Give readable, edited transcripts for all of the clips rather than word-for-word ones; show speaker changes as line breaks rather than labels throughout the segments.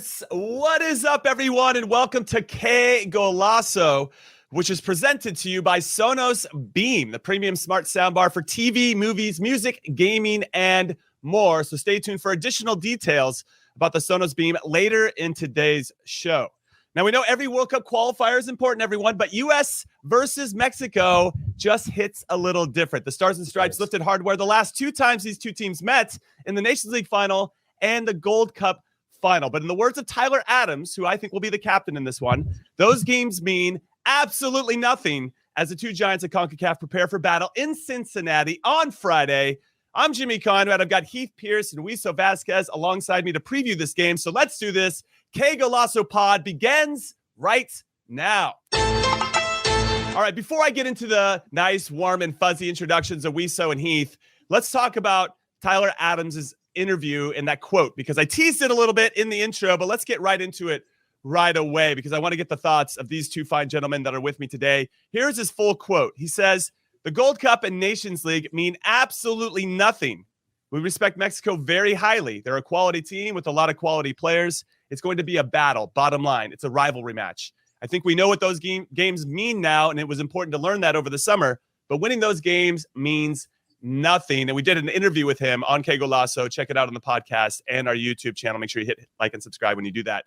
Yes, what is up, everyone, and welcome to Qué Golazo, which is presented to you by Sonos Beam, the premium smart soundbar for TV, movies, music, gaming, and more. So stay tuned for additional details about the Sonos Beam later in today's show. Now, we know every World Cup qualifier is important, everyone, but U.S. versus Mexico just hits a little different. The Stars and Stripes lifted hardware the last two times these two teams met in the Nations League final and the Gold Cup final. But in the words of Tyler Adams, who I think will be the captain in this one, those games mean absolutely nothing as the two giants of CONCACAF prepare for battle in Cincinnati on Friday. I'm Jimmy Conrad. I've got Heath, Pearce, and Wiso Vazquez alongside me to preview this game. So let's do this. Qué Golazo Pod begins right now. All right, before I get into the nice, warm, and fuzzy introductions of Wiso and Heath, let's talk about Tyler Adams' interview and that quote, because I teased it a little bit in the intro, but let's get right into it right away because I want to get the thoughts of these two fine gentlemen that are with me today. Here's his full quote. He says, "The Gold Cup and Nations League mean absolutely nothing. We respect Mexico very highly. They're a quality team with a lot of quality players. It's going to be a battle. Bottom line, it's a rivalry match. I think we know what those games mean now, and it was important to learn that over the summer, but winning those games means nothing." And we did an interview with him on Qué Golazo. Check it out on the podcast and our YouTube channel. Make sure you hit like and subscribe when you do that.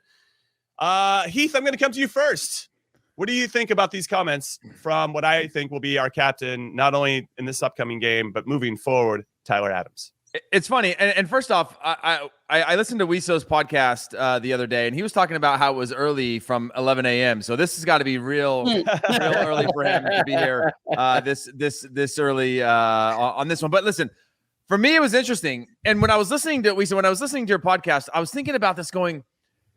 Heath, I'm going to come to you first. What do you think about these comments from what I think will be our captain, not only in this upcoming game, but moving forward, Tyler Adams?
It's funny. And first off, I listened to Wiso's podcast the other day, and he was talking about how it was early from 11 a.m. So this has got to be real early for him to be here this early on this one. But listen, for me, it was interesting. And when I was listening to Wiso, when I was listening to your podcast, I was thinking about this going,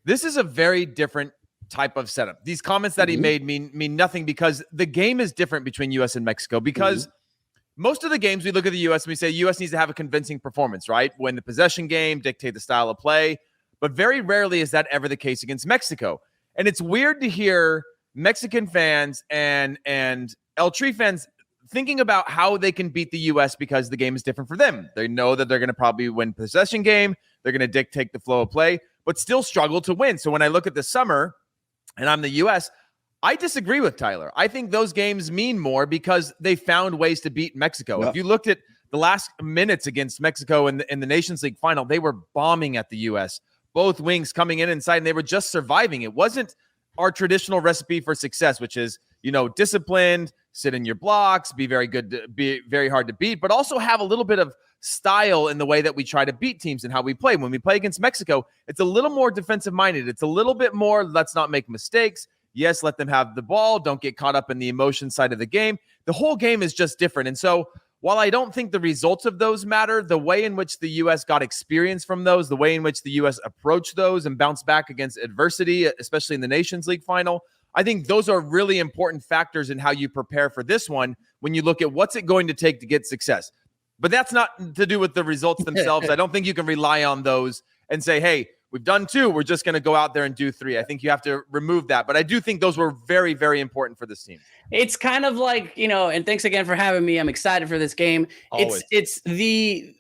this is a very different type of setup. These comments that he made mean nothing because the game is different between U.S. and Mexico because most of the games we look at the U.S. and we say U.S. needs to have a convincing performance, right? Win the possession game, dictate the style of play. But very rarely is that ever the case against Mexico. And it's weird to hear Mexican fans and El Tri fans thinking about how they can beat the U.S. because the game is different for them. They know that they're going to probably win possession game. They're going to dictate the flow of play, but still struggle to win. So when I look at the summer and I'm the U.S., I disagree with Tyler. I think those games mean more because they found ways to beat Mexico. Yep. If you looked at the last minutes against Mexico in the Nations League final, they were bombing at the U.S. Both wings coming in inside, and they were just surviving. It wasn't our traditional recipe for success, which is, disciplined, sit in your blocks, be very good, be very hard to beat, but also have a little bit of style in the way that we try to beat teams and how we play. When we play against Mexico, it's a little more defensive-minded. It's a little bit more, let's not make mistakes. Yes, let them have the ball. Don't get caught up in the emotion side of the game. The whole game is just different. And so while I don't think the results of those matter, the way in which the U.S. got experience from those, the way in which the U.S. approached those and bounced back against adversity, especially in the Nations League final, I think those are really important factors in how you prepare for this one when you look at what's it going to take to get success. But that's not to do with the results themselves. I don't think you can rely on those and say, hey, we've done 2. We're just going to go out there and do 3. I think you have to remove that. But I do think those were very, very important for this team.
It's kind of like, and thanks again for having me. I'm excited for this game.
Always.
It's the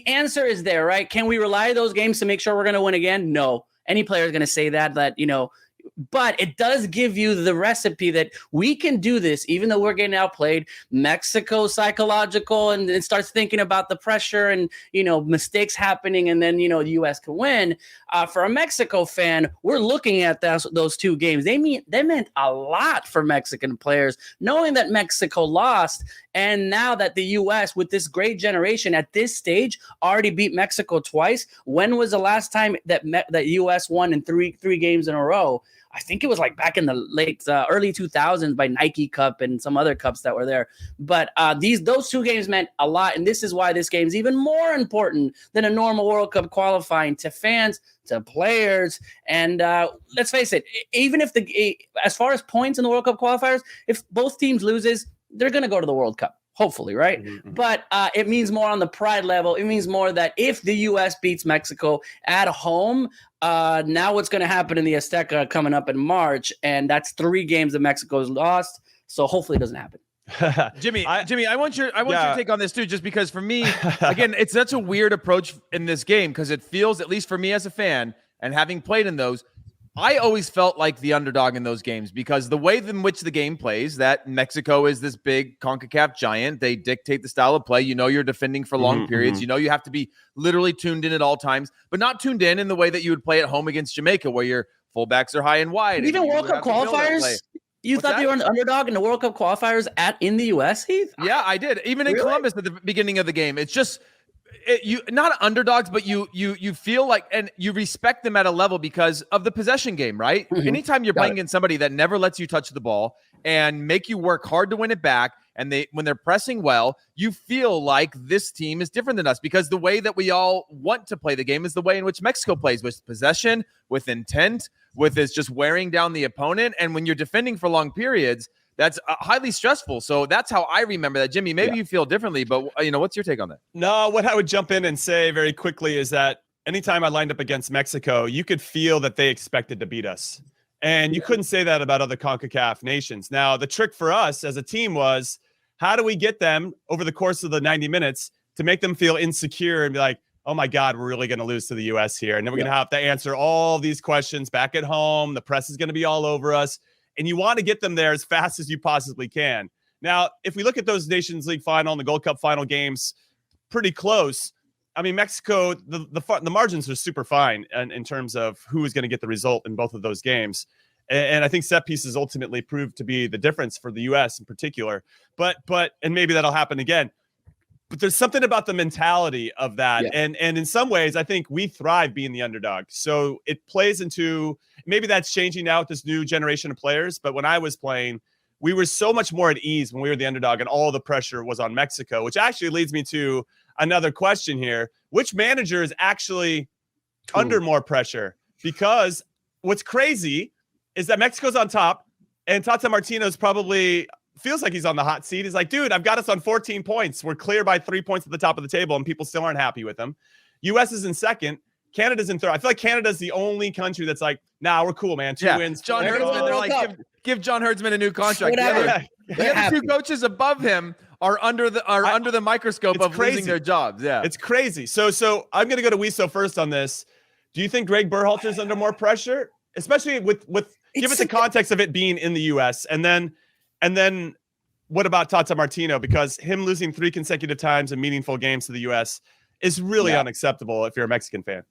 answer is there, right? Can we rely on those games to make sure we're going to win again? No. Any player is going to say that, but it does give you the recipe that we can do this, even though we're getting outplayed. Mexico psychological and it starts thinking about the pressure and, mistakes happening. And then, the U.S. can win. For a Mexico fan, we're looking at those 2 games. They meant a lot for Mexican players, knowing that Mexico lost. And now that the U.S. with this great generation at this stage already beat Mexico twice. When was the last time that U.S. won in three games in a row? I think it was like back in the early 2000s by Nike Cup and some other cups that were there. But those 2 games meant a lot. And this is why this game is even more important than a normal World Cup qualifying to fans, to players. And let's face it, even if as far as points in the World Cup qualifiers, if both teams loses, they're going to go to the World Cup. Hopefully, right? Mm-hmm. But it means more on the pride level. It means more that if the U.S. beats Mexico at home, now what's going to happen in the Azteca coming up in March, and that's 3 games that Mexico's lost. So hopefully it doesn't happen.
Jimmy, I want your take on this too, just because for me, again, it's such a weird approach in this game because it feels, at least for me as a fan, and having played in those, I always felt like the underdog in those games because the way in which the game plays, that Mexico is this big CONCACAF giant. They dictate the style of play. You're defending for long periods. You have to be literally tuned in at all times, but not tuned in the way that you would play at home against Jamaica, where your fullbacks are high and wide.
Even World Cup qualifiers, you thought they were an underdog in the World Cup qualifiers in the U.S., Heath?
Yeah, I did. Even in Columbus at the beginning of the game. It's just you not underdogs, but you feel like, and you respect them at a level because of the possession game, right? Anytime you're playing against somebody that never lets you touch the ball and make you work hard to win it back, and when they're pressing well, you feel like this team is different than us because the way that we all want to play the game is the way in which Mexico plays, with possession, with intent, with this just wearing down the opponent. And when you're defending for long periods, that's highly stressful. So that's how I remember that. Jimmy, maybe you feel differently, but what's your take on that?
No, what I would jump in and say very quickly is that anytime I lined up against Mexico, you could feel that they expected to beat us. And you couldn't say that about other CONCACAF nations. Now, the trick for us as a team was, how do we get them over the course of the 90 minutes to make them feel insecure and be like, oh my God, we're really going to lose to the U.S. here. And then we're going to have to answer all these questions back at home. The press is going to be all over us. And you want to get them there as fast as you possibly can. Now, if we look at those Nations League final and the Gold Cup final games, pretty close. I mean, Mexico, the margins are super fine in terms of who is going to get the result in both of those games. And I think set pieces ultimately proved to be the difference for the U.S. in particular. But maybe that'll happen again. But there's something about the mentality of that. Yeah. And in some ways, I think we thrive being the underdog. So it plays into, maybe that's changing now with this new generation of players. But when I was playing, we were so much more at ease when we were the underdog and all the pressure was on Mexico, which actually leads me to another question here. Which manager is actually under more pressure? Because what's crazy is that Mexico's on top and Tata Martino's probably feels like he's on the hot seat. He's like, dude, I've got us on 14 points. We're clear by 3 points at the top of the table, and people still aren't happy with him. U.S. is in second. Canada's in third. I feel like Canada's the only country that's like, nah, we're cool, man. 2 wins.
John Herdsman, they're like, give John Herdsman a new contract. The other two coaches above him are under the microscope of losing their jobs. Yeah,
it's crazy. So I'm going to go to Wiso first on this. Do you think Greg Berhalter's under more pressure, especially with give it the context of it being in the U.S. and then what about Tata Martino? Because him losing 3 consecutive times in meaningful games to the U.S. is really unacceptable if you're a Mexican fan.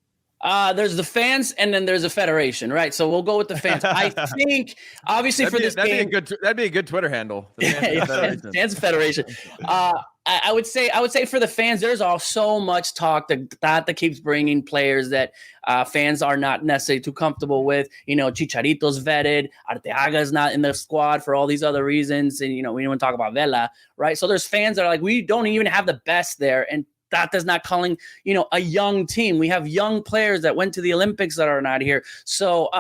There's the fans, and then there's a federation, right? So we'll go with the fans. I think, obviously, that'd
be a good Twitter handle.
Fans Federation. I would say for the fans, there's all so much talk that keeps bringing players that fans are not necessarily too comfortable with. Chicharito's vetted, Arteaga's not in the squad for all these other reasons, and we don't want to talk about Vela, right? So there's fans that are like, we don't even have the best there, and Tata's not calling, a young team. We have young players that went to the Olympics that are not here. So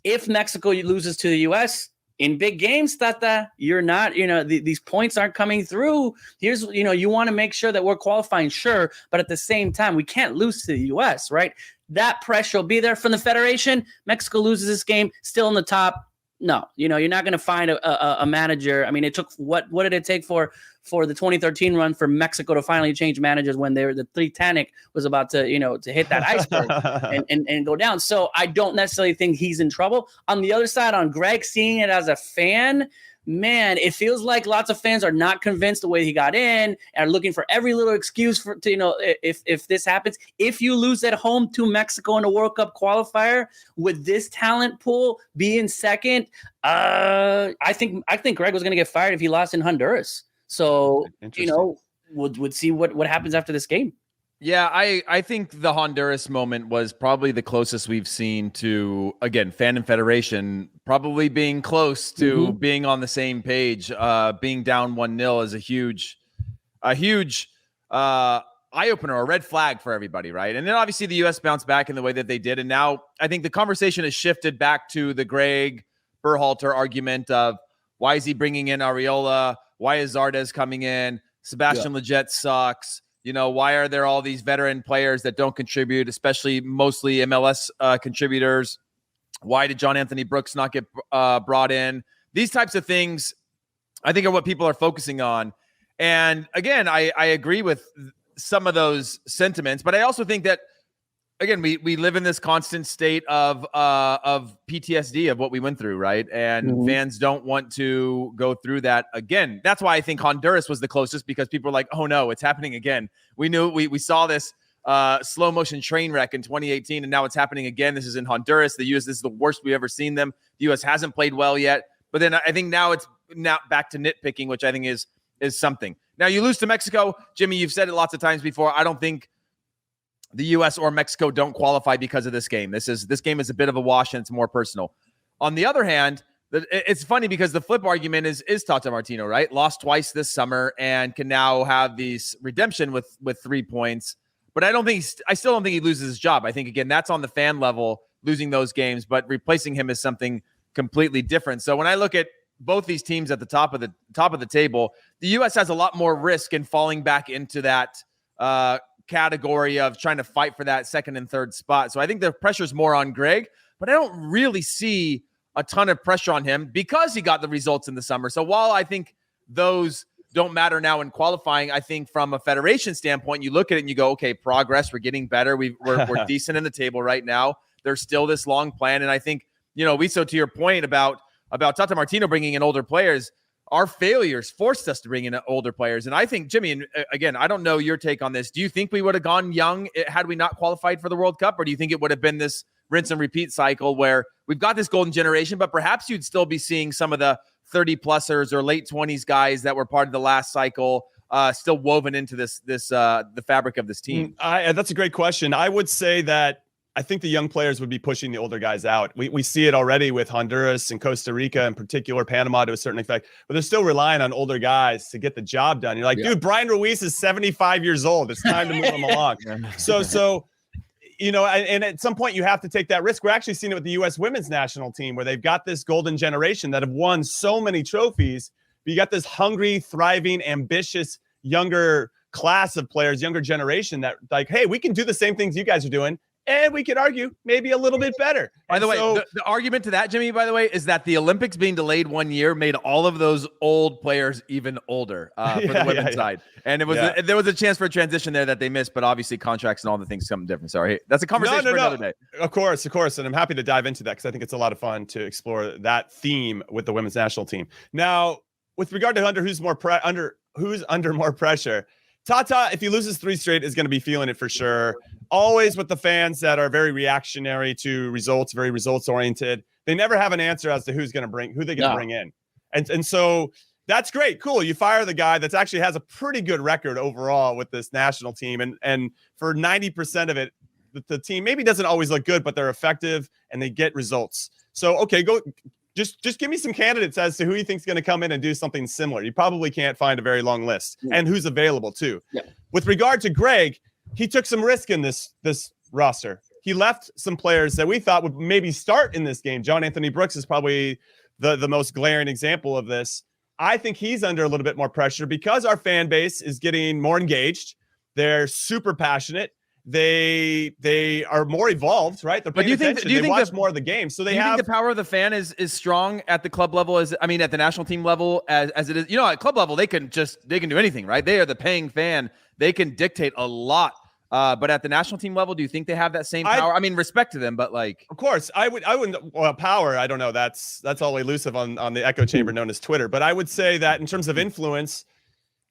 if Mexico loses to the U.S. in big games, Tata, you're not, these points aren't coming through. Here's, you want to make sure that we're qualifying, sure. But at the same time, we can't lose to the U.S., right? That pressure will be there from the federation. Mexico loses this game, still in the top. No, you're not going to find a manager. I mean, it took what did it take for the 2013 run for Mexico to finally change managers when the Titanic was about to hit that iceberg and go down. So I don't necessarily think he's in trouble. On the other side, on Greg, seeing it as a fan, man, it feels like lots of fans are not convinced the way he got in and are looking for every little excuse if this happens. If you lose at home to Mexico in a World Cup qualifier with this talent pool being second, I think Greg was going to get fired if he lost in Honduras. So, would see what happens after this game.
Yeah, I think the Honduras moment was probably the closest we've seen to, again, fan and federation probably being close to being on the same page. Being down 1-0 is a huge eye-opener, a red flag for everybody, right? And then obviously the U.S. bounced back in the way that they did. And now I think the conversation has shifted back to the Greg Berhalter argument of why is he bringing in Areola? Why is Zardes coming in? Sebastian Lletget sucks. Why are there all these veteran players that don't contribute, especially mostly MLS contributors? Why did John Anthony Brooks not get brought in? These types of things, I think, are what people are focusing on. And again, I agree with some of those sentiments, but I also think that again, we live in this constant state of PTSD of what we went through, right? And fans don't want to go through that again. That's why I think Honduras was the closest, because people are like, oh no, it's happening again. We knew we saw this slow motion train wreck in 2018, and now it's happening again. This is in Honduras. The U.S. This is the worst we've ever seen them. The U.S. hasn't played well yet, but then I think now it's back to nitpicking, which I think is something. Now you lose to Mexico, Jimmy. You've said it lots of times before. I don't think the U.S. or Mexico don't qualify because of this game. This game is a bit of a wash, and it's more personal. On the other hand, it's funny because the flip argument is Tata Martino, right? Lost twice this summer and can now have these redemption with 3 points. But I still don't think he loses his job. I think, again, that's on the fan level, losing those games, but replacing him is something completely different. So when I look at both these teams at the top of the table, the U.S. has a lot more risk in falling back into that category of trying to fight for that second and third spot. So I think the pressure's more on Greg, but I don't really see a ton of pressure on him because he got the results in the summer. So while I think those don't matter now in qualifying, I think from a federation standpoint, you look at it and you go, okay, progress, we're getting better. We're decent in the table right now. There's still this long plan. And I think, Wiso, to your point about Tata Martino bringing in older players, our failures forced us to bring in older players. And I think, Jimmy, and again, I don't know your take on this. Do you think we would have gone young had we not qualified for the World Cup? Or do you think it would have been this rinse and repeat cycle where we've got this golden generation, but perhaps you'd still be seeing some of the 30-plussers or late 20s guys that were part of the last cycle still woven into the fabric of this team?
That's a great question. I would say that I think the young players would be pushing the older guys out. We see it already with Honduras and Costa Rica, in particular, Panama to a certain effect, but they're still relying on older guys to get the job done. You're like, dude, Brian Ruiz is 75 years old. It's time to move him along. So, and at some point you have to take that risk. We're actually seeing it with the U.S. women's national team, where they've got this golden generation that have won so many trophies, but you got this hungry, thriving, ambitious, younger class of players, younger generation that like, hey, we can do the same things you guys are doing. And we could argue maybe a little bit better.
By the way, the argument to that, Jimmy, by the way, is that the Olympics being delayed 1 year made all of those old players even older for the women's side. And it was there was a chance for a transition there that they missed, but obviously contracts and all the things come different. Sorry, that's a conversation for another day.
Of course. And I'm happy to dive into that because I think it's a lot of fun to explore that theme with the women's national team. Now, with regard to who's under more pressure, Tata, if he loses 3 straight, is going to be feeling it for sure. Always with the fans that are very reactionary to results, very results oriented. They never have an answer as to who they're going to bring in. And so that's great. Cool. You fire the guy that actually has a pretty good record overall with this national team. And for 90% of it, the team maybe doesn't always look good, but they're effective and they get results. So, okay, go. Just give me some candidates as to who you think is going to come in and do something similar. You probably can't find a very long list, and who's available too. Yeah. With regard to Greg, he took some risk in this roster. He left some players that we thought would maybe start in this game. John Anthony Brooks is probably the most glaring example of this. I think he's under a little bit more pressure because our fan base is getting more engaged. They're super passionate. They are more evolved, right? They're paying attention. They watch more of the game. So think
the power of the fan is strong at the club level at the national team level as it is. At club level, they can do anything, right? They are the paying fan. They can dictate a lot. But at the national team level, do you think they have that same power? Respect to them, but of course,
I wouldn't. Well, power, I don't know. That's all elusive on the echo chamber known as Twitter. But I would say that in terms of influence,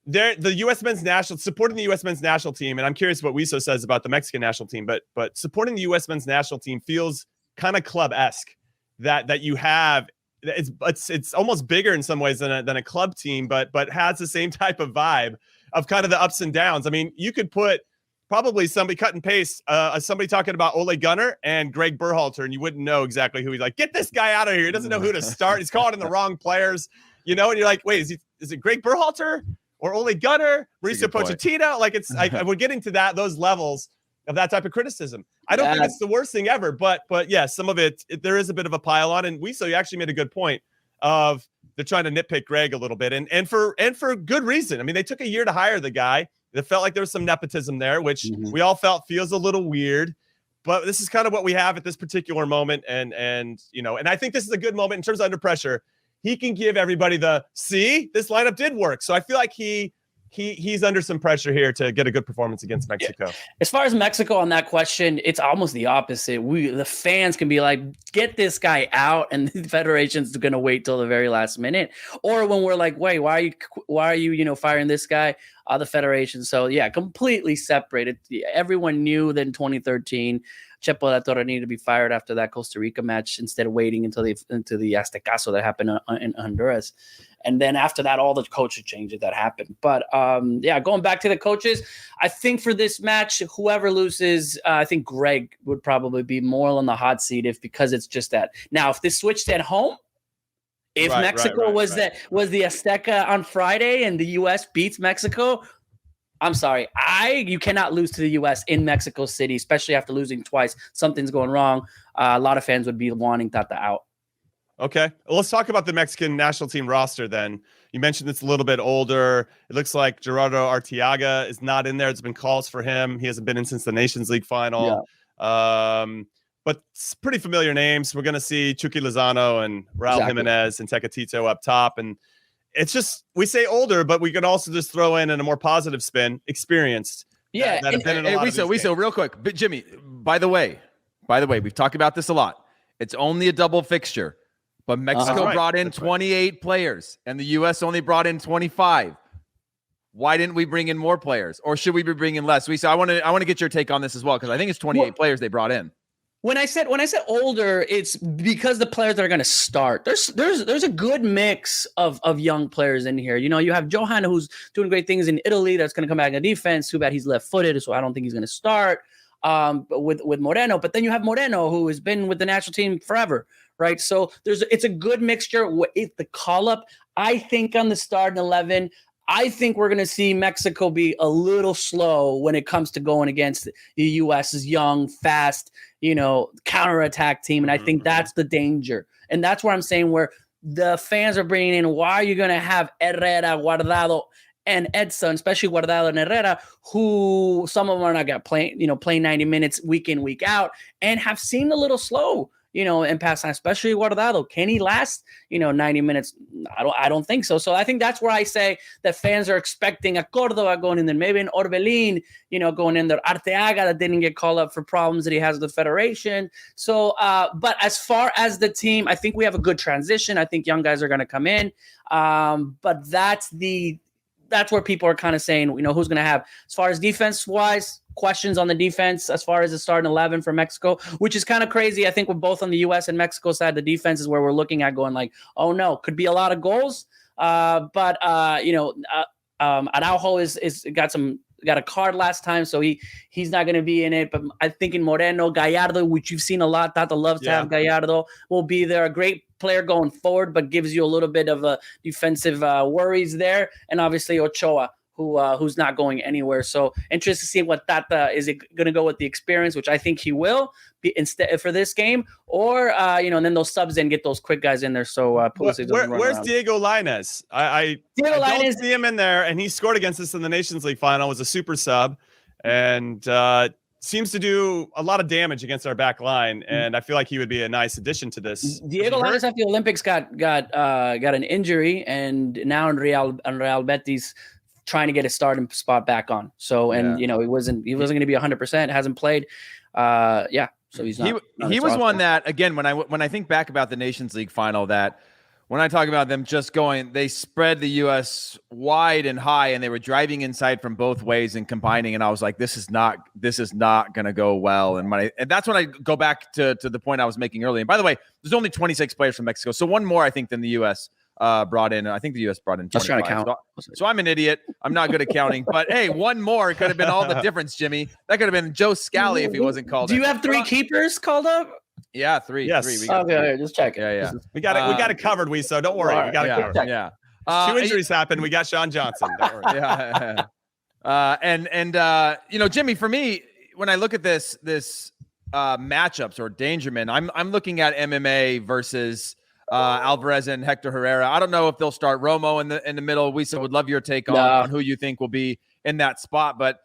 the U.S. men's national supporting the U.S. men's national team, and I'm curious what Wiso says about the Mexican national team, but supporting the U.S. men's national team feels kind of club-esque. That you have, it's almost bigger in some ways than a club team, but has the same type of vibe of kind of the ups and downs. I mean, you could put probably somebody cut and paste somebody talking about Ole Gunnar and Greg Berhalter, and you wouldn't know exactly who he's like. Get this guy out of here! He doesn't know who to start. He's calling in the wrong players, and you're like, wait, is it Greg Berhalter? Or Ole Gunnar, Mauricio Pochettino, we're getting to those levels of that type of criticism. I don't think it's the worst thing ever, but yeah, some of it there is a bit of a pile on. And Wiso, you actually made a good point of they're trying to nitpick Greg a little bit, and for good reason. I mean, they took a year to hire the guy. It felt like there was some nepotism there, which we all felt feels a little weird. But this is kind of what we have at this particular moment, and I think this is a good moment in terms of under pressure. He can give everybody this lineup did work. So I feel like he he's under some pressure here to get a good performance against Mexico.
As far as Mexico on that question, it's almost the opposite. The fans can be like, get this guy out, and the federation's going to wait till the very last minute. Or when we're like, wait, why are you firing this guy? The federation. So yeah, completely separated. Everyone knew that in 2013, Chepo La Torre needed to be fired after that Costa Rica match instead of waiting until the Aztecaso that happened in Honduras. And then after that, all the coaching changes that happened. But going back to the coaches, I think for this match, whoever loses, I think Greg would probably be more on the hot seat because it's just that. Now, if this switched at home, if Mexico was the Azteca on Friday and the U.S. beats Mexico, I'm sorry. You cannot lose to the U.S. in Mexico City, especially after losing twice. Something's going wrong. A lot of fans would be wanting Tata out.
Okay. Well, let's talk about the Mexican national team roster then. You mentioned it's a little bit older. It looks like Gerardo Arteaga is not in there. There's been calls for him. He hasn't been in since the Nations League final. Yeah. But it's pretty familiar names. We're going to see Chucky Lozano and Raul Jimenez and Tecatito up top. And it's just, we say older, but we can also just throw in a more positive spin, experienced.
Yeah.
Wiso, real quick. But Jimmy, by the way, we've talked about this a lot. It's only a double fixture. But Mexico brought in 28 players, and the U.S. only brought in 25. Why didn't we bring in more players, or should we be bringing less? I want to get your take on this as well, because I think it's 28 players they brought in.
When I said older, it's because the players that are going to start. There's a good mix of young players in here. You have Johan, who's doing great things in Italy. That's going to come back in the defense. Too bad he's left-footed, so I don't think he's going to start with Moreno. But then you have Moreno, who has been with the national team forever. Right. So it's a good mixture. The call up, I think, on the starting 11, I think we're going to see Mexico be a little slow when it comes to going against the U.S.'s young, fast, counterattack team. And I think that's the danger. And that's where I'm saying where the fans are bringing in, why are you going to have Herrera, Guardado, and Edson, especially Guardado and Herrera, who some of them are not going to play 90 minutes week in, week out, and have seemed a little slow. In past time, especially Guardado. Can he last, 90 minutes? I don't think so. So I think that's where I say that fans are expecting a Cordova going in there, maybe an Orbelin, going in there, Arteaga that didn't get called up for problems that he has with the federation. So, but as far as the team, I think we have a good transition. I think young guys are going to come in. But that's where people are kind of saying, who's going to have, as far as defense-wise, questions on the defense as far as the starting 11 for Mexico, which is kind of crazy. I think we're both on the U.S. and Mexico side. The defense is where we're looking at going like, oh no, could be a lot of goals. But Araujo is got a card last time, so he's not going to be in it. But I think in Moreno, Gallardo, which you've seen a lot, Tata loves to have Gallardo, will be there. A great player going forward, but gives you a little bit of a defensive worries there. And obviously Ochoa, who's not going anywhere. So interested to see what Tata is it going to go with the experience, which I think he will be instead for this game, or and then those subs in, get those quick guys in there. So Pulisic
where's Diego Lainez? I don't see him in there, and he scored against us in the Nations League final. Was a super sub, and seems to do a lot of damage against our back line. And I feel like he would be a nice addition to this.
Diego Lainez at the Olympics got an injury, and now in Real Betis, trying to get his starting spot back on. So, and he wasn't going to be 100%, hasn't played. So he's not.
He was one that, again, when I think back about the Nations League final, that when I talk about them just going, they spread the U.S. wide and high, and they were driving inside from both ways and combining. And I was like, this is not going to go well. And that's when I go back to the point I was making earlier. And by the way, there's only 26 players from Mexico. So one more, I think, than the U.S. Brought in. I think the U.S. brought in 25.
Just trying to count.
So I'm an idiot. I'm not good at counting. But hey, one more could have been all the difference, Jimmy. That could have been Joe Scally if he wasn't called.
Do you have 3 keepers called up?
Yeah, 3.
Yes.
3.
Okay, just check it.
Yeah.
We got it covered, so don't worry.
Right.
We got it covered.
Yeah.
2 injuries happened. We got Sean Johnson. Don't worry.
And Jimmy, for me, when I look at this matchups or Dangerman, I'm looking at MMA versus Alvarez and Hector Herrera. I don't know if they'll start Romo in the middle. Wiso, would love your take on who you think will be in that spot. But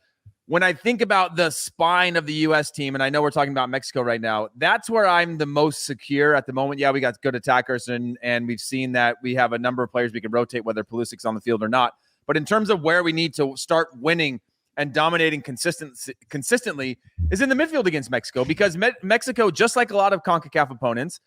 when I think about the spine of the U.S. team, and I know we're talking about Mexico right now, that's where I'm the most secure at the moment. Yeah, we got good attackers, and we've seen that we have a number of players we can rotate, whether Pulisic's on the field or not. But in terms of where we need to start winning and dominating consistently is in the midfield against Mexico, because Mexico, just like a lot of CONCACAF opponents,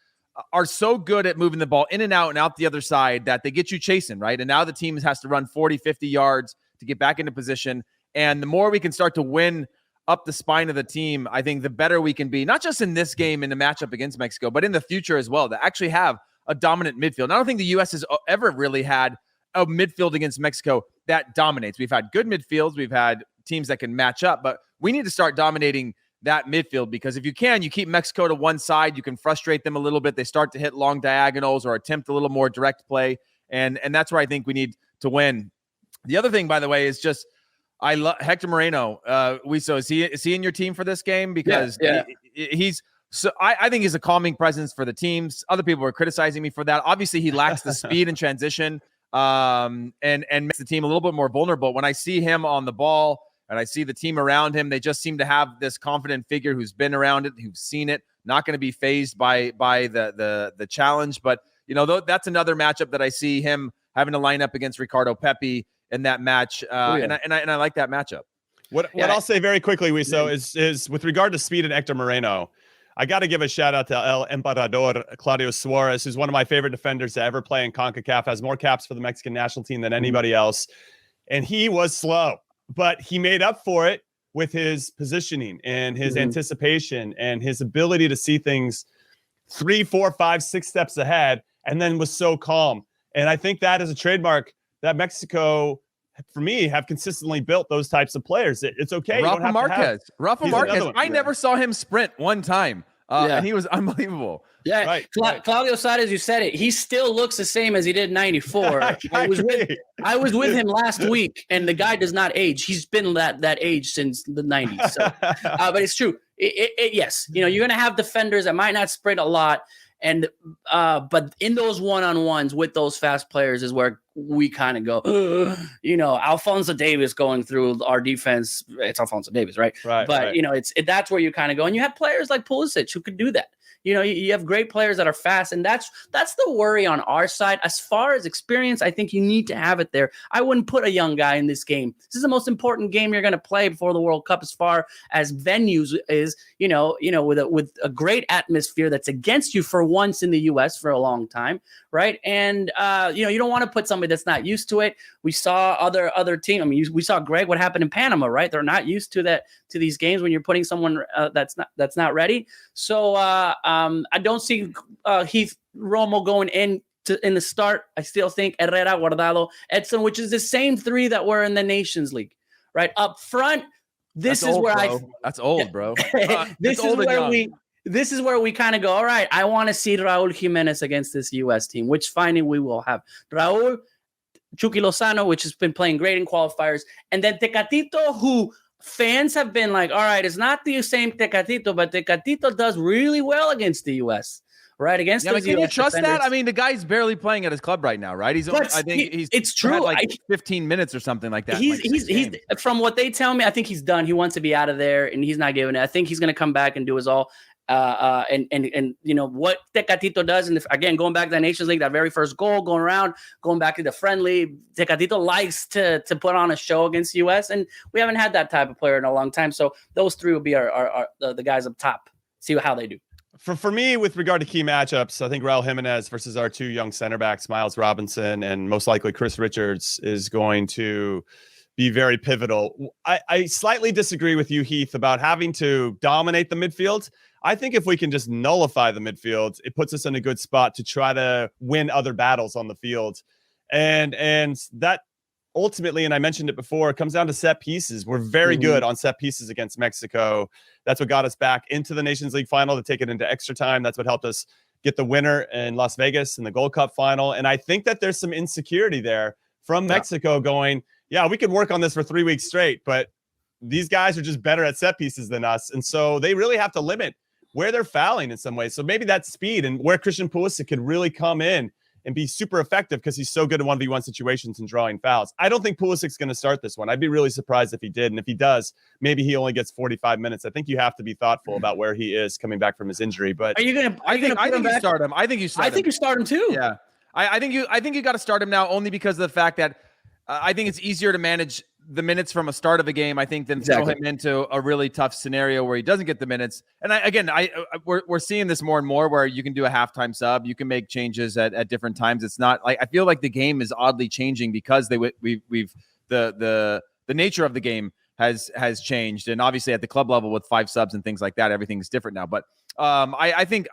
are so good at moving the ball in and out the other side that they get you chasing, right? And now the team has to run 40, 50 yards to get back into position. And the more we can start to win up the spine of the team, I think the better we can be, not just in this game in the matchup against Mexico, but in the future as well, to actually have a dominant midfield. And I don't think the U.S. has ever really had a midfield against Mexico that dominates. We've had good midfields. We've had teams that can match up, but we need to start dominating that midfield, because if you keep Mexico to one side, you can frustrate them a little bit. They start to hit long diagonals or attempt a little more direct play. And that's where I think we need to win. The other thing, by the way, is just, I love Hector Moreno. Wiso, is he in your team for this game? Because he's so I think he's a calming presence for the teams. Other people were criticizing me for that. Obviously, he lacks the speed and transition, and makes the team a little bit more vulnerable. When I see him on the ball and I see the team around him, they just seem to have this confident figure who's been around it, who's seen it, not going to be fazed by the challenge. But that's another matchup that I see him having to line up against Ricardo Pepi in that match, and I like that matchup.
What I'll say very quickly, Wiso, is with regard to speed and Hector Moreno, I got to give a shout out to El Emperador Claudio Suarez, who's one of my favorite defenders to ever play in CONCACAF, has more caps for the Mexican national team than anybody else. And he was slow, but he made up for it with his positioning and his anticipation and his ability to see things 3, 4, 5, 6 steps ahead, and then was so calm. And I think that is a trademark that Mexico, for me, have consistently built those types of players. It's okay.
Rafa Marquez. I never saw him sprint one time. And he was unbelievable.
Yeah,
right,
Claudio Suarez, you said it. He still looks the same as he did in '94. I was with him last week, and the guy does not age. He's been that age since the '90s. So, but it's true. Yes, you're going to have defenders that might not sprint a lot, and but in those one-on-ones with those fast players is where we kind of go. Alphonso Davies going through our defense. It's Alphonso Davies, right? Right. But that's where you kind of go, and you have players like Pulisic who could do that. You have great players that are fast, and that's the worry on our side. As far as experience, I think you need to have it there. I wouldn't put a young guy in this game. This is the most important game you're going to play before the World Cup, as far as venues is. With a great atmosphere that's against you for once in the U.S. for a long time, right? And you don't want to put somebody that's not used to it. We saw other team. I mean, we saw Greg what happened in Panama, right? They're not used to these games when you're putting someone that's not ready. So I don't see Heath Romo going in the start. I still think Herrera, Guardado, Edson, which is the same three that were in the Nations League, right? Up front, That's old, bro. This is where we kind of go, all right, I want to see Raul Jimenez against this U.S. team, which finally we will have. Raul, Chucky Lozano, which has been playing great in qualifiers, and then Tecatito, who fans have been like, all right, it's not the same Tecatito, but Tecatito does really well against the U.S., right? Against the
can you trust defenders. That? I mean, the guy's barely playing at his club right now, right? It's
true.
Had 15 minutes or something like that.
He's from what they tell me, I think he's done. He wants to be out of there, and he's not giving it. I think he's going to come back and do his all. And what Tecatito does, and again, going back to the Nations League, that very first goal, going back to the friendly, Tecatito likes to put on a show against the U.S., and we haven't had that type of player in a long time. So those three will be the guys up top. See how they do.
For me, with regard to key matchups, I think Raul Jimenez versus our two young center backs, Miles Robinson and most likely Chris Richards, is going to be very pivotal. I slightly disagree with you, Heath, about having to dominate the midfield. I think if we can just nullify the midfield, it puts us in a good spot to try to win other battles on the field. And that ultimately, and I mentioned it before, it comes down to set pieces. We're very good on set pieces against Mexico. That's what got us back into the Nations League final to take it into extra time. That's what helped us get the winner in Las Vegas in the Gold Cup final. And I think that there's some insecurity there from Mexico going, yeah, we could work on this for 3 weeks straight, but these guys are just better at set pieces than us. And so they really have to limit where they're fouling in some ways. So maybe that speed and where Christian Pulisic could really come in and be super effective because he's so good in 1v1 situations and drawing fouls. I don't think Pulisic's going to start this one. I'd be really surprised if he did. And if he does, maybe he only gets 45 minutes. I think you have to be thoughtful about where he is coming back from his injury. But
I think you start him. I think you start him too. Yeah. I think you got to start him now only because of the fact that I think it's easier to manage the minutes from a start of a game, I think, than throw him into a really tough scenario where he doesn't get the minutes. And we're seeing this more and more where you can do a halftime sub, you can make changes at different times. It's not like, I feel like the game is oddly changing because the nature of the game has changed, and obviously at the club level with 5 subs and things like that, everything's different now. But I think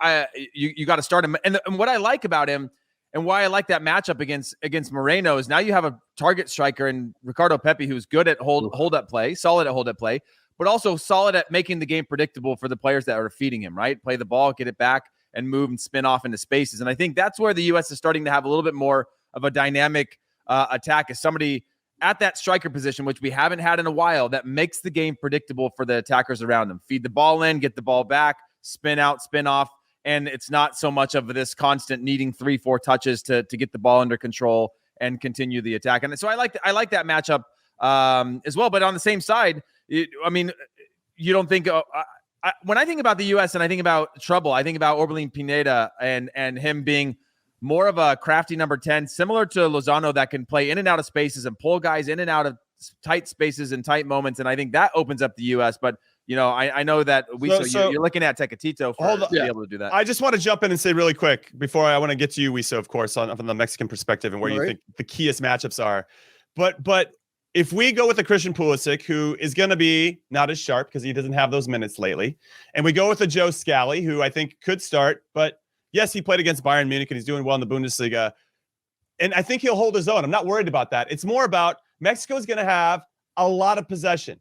you got to start him. And what I like about him, and why I like that matchup against Moreno, is now you have a target striker in Ricardo Pepi who's good at hold up play, solid at hold up play, but also solid at making the game predictable for the players that are feeding him, right? Play the ball, get it back, and move and spin off into spaces. And I think that's where the U.S. is starting to have a little bit more of a dynamic attack, as somebody at that striker position, which we haven't had in a while, that makes the game predictable for the attackers around them. Feed the ball in, get the ball back, spin out, spin off. And it's not so much of this constant needing 3-4 touches to get the ball under control and continue the attack. And so I like that matchup as well. But on the same side, you don't think when I think about the U.S. and I think about trouble, I think about Orbelín Pineda and him being more of a crafty number 10, similar to Lozano, that can play in and out of spaces and pull guys in and out of tight spaces and tight moments. And I think that opens up the U.S. But I know that you're looking at Tecatito to be able to do that.
I just want to jump in and say really quick before I want to get to you, Wiso, of course, from the Mexican perspective and where you think the keyest matchups are. But if we go with a Christian Pulisic, who is going to be not as sharp because he doesn't have those minutes lately, and we go with a Joe Scally, who I think could start, but yes, he played against Bayern Munich and he's doing well in the Bundesliga, and I think he'll hold his own. I'm not worried about that. It's more about Mexico is going to have a lot of possession.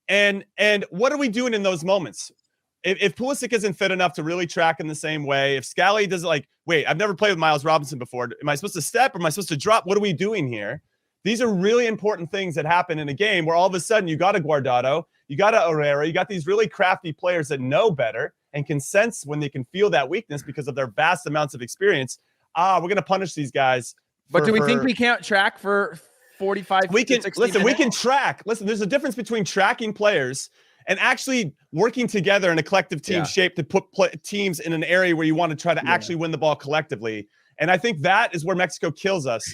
And what are we doing in those moments? If Pulisic isn't fit enough to really track in the same way, if Scally doesn't wait, I've never played with Miles Robinson before. Am I supposed to step or am I supposed to drop? What are we doing here? These are really important things that happen in a game where all of a sudden you got a Guardado, you got a Herrera, you got these really crafty players that know better and can sense when they can feel that weakness because of their vast amounts of experience. We're going to punish these guys.
But do we think we can't track for 45
we can track. Listen, there's a difference between tracking players and actually working together in a collective team shape to put teams in an area where you want to try to actually win the ball collectively. And I think that is where Mexico kills us.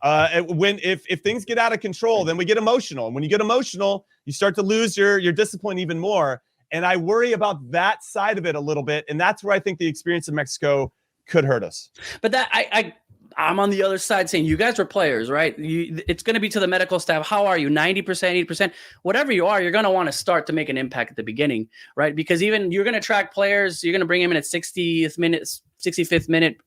If things get out of control, then we get emotional. And when you get emotional, you start to lose your discipline even more. And I worry about that side of it a little bit. And that's where I think the experience of Mexico could hurt us.
But that I'm on the other side saying you guys are players, right? It's going to be to the medical staff. How are you? 90%, 80%, whatever you are, you're going to want to start to make an impact at the beginning, right? Because even you're going to track players, you're going to bring them in at 60th minute, 65th minute,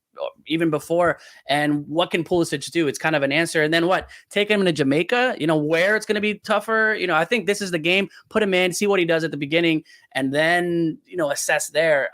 even before. And what can Pulisic do? It's kind of an answer. And then what? Take him to Jamaica, where it's going to be tougher. I think this is the game. Put him in, see what he does at the beginning, and then, assess there.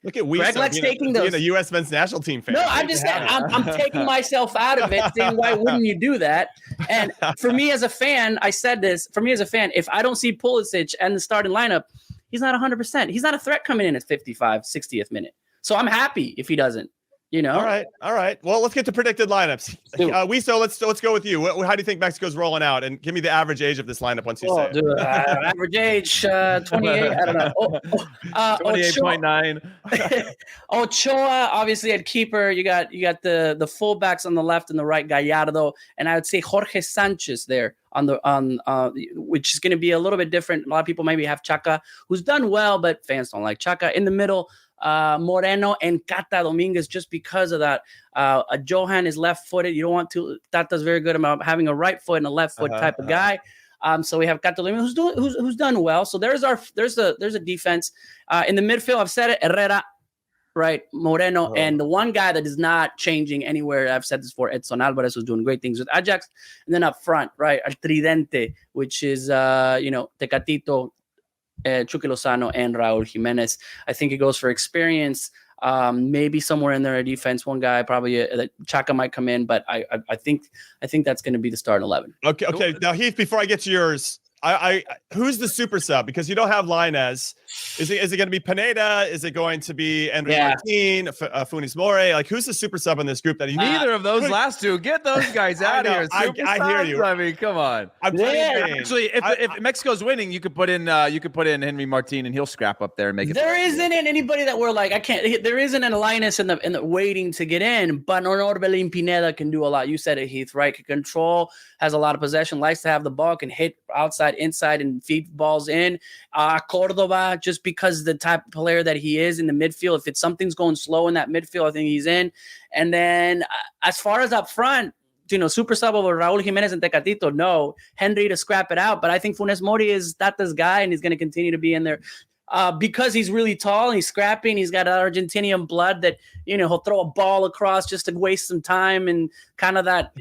Look at Wiso,
taking those.
The U.S. men's national team fan.
No, I'm just saying, I'm taking myself out of it, saying, why wouldn't you do that? And for me as a fan, I said this, if I don't see Pulisic and the starting lineup, he's not 100%. He's not a threat coming in at 55, 60th minute. So I'm happy if he doesn't. All
right. Well, let's get to predicted lineups. Wiso, let's go with you. How do you think Mexico's rolling out? And give me the average age of this lineup once you say it.
Average age, 28. I don't know.
28.9.
Ochoa, obviously at keeper. You got the fullbacks on the left and the right, Gallardo, and I would say Jorge Sanchez there on which is going to be a little bit different. A lot of people maybe have Chaka, who's done well, but fans don't like Chaka. In the middle, Moreno and Cata Dominguez, just because of that. Johan is left-footed. You don't want to. Tata's very good about having a right foot and a left foot type of guy. So we have Cata Dominguez who's done well. So there's a defense. In the midfield, I've said it, Herrera, right, Moreno, and the one guy that is not changing anywhere, I've said this before, Edson Alvarez, who's doing great things with Ajax. And then up front, right, El Tridente, which is Tecatito, Chucky Lozano, and Raul Jimenez. I think it goes for experience. Maybe somewhere in there a defense, one guy probably Chaka might come in, but I think that's going to be the starting 11.
Okay. Now Heath, before I get to yours, who's the super sub? Because you don't have Linez. Is it going to be Pineda? Is it going to be Henry Martin, Funes Mori? Like, who's the super sub in this group that you
neither of those last two? Get those guys out of here.
I hear you.
I mean, come on. Actually, if Mexico's winning, you could put in Henry Martin, and he'll scrap up there and make it.
There isn't anybody that we're like, I can't. There isn't an Linus in the waiting to get in, but Orbelin Pineda can do a lot. You said it, Heath, right? Can control, has a lot of possession, likes to have the ball, can hit outside, inside, and feed balls in. Cordova, just because the type of player that he is in the midfield, if it's something's going slow in that midfield, I think he's in. And then as far as up front, super sub over Raul Jimenez and Tecatito, no. Henry to scrap it out, but I think Funes Mori is Tata's guy, and he's going to continue to be in there. Because he's really tall and he's scrappy and he's got Argentinian blood that, he'll throw a ball across just to waste some time, and kind of that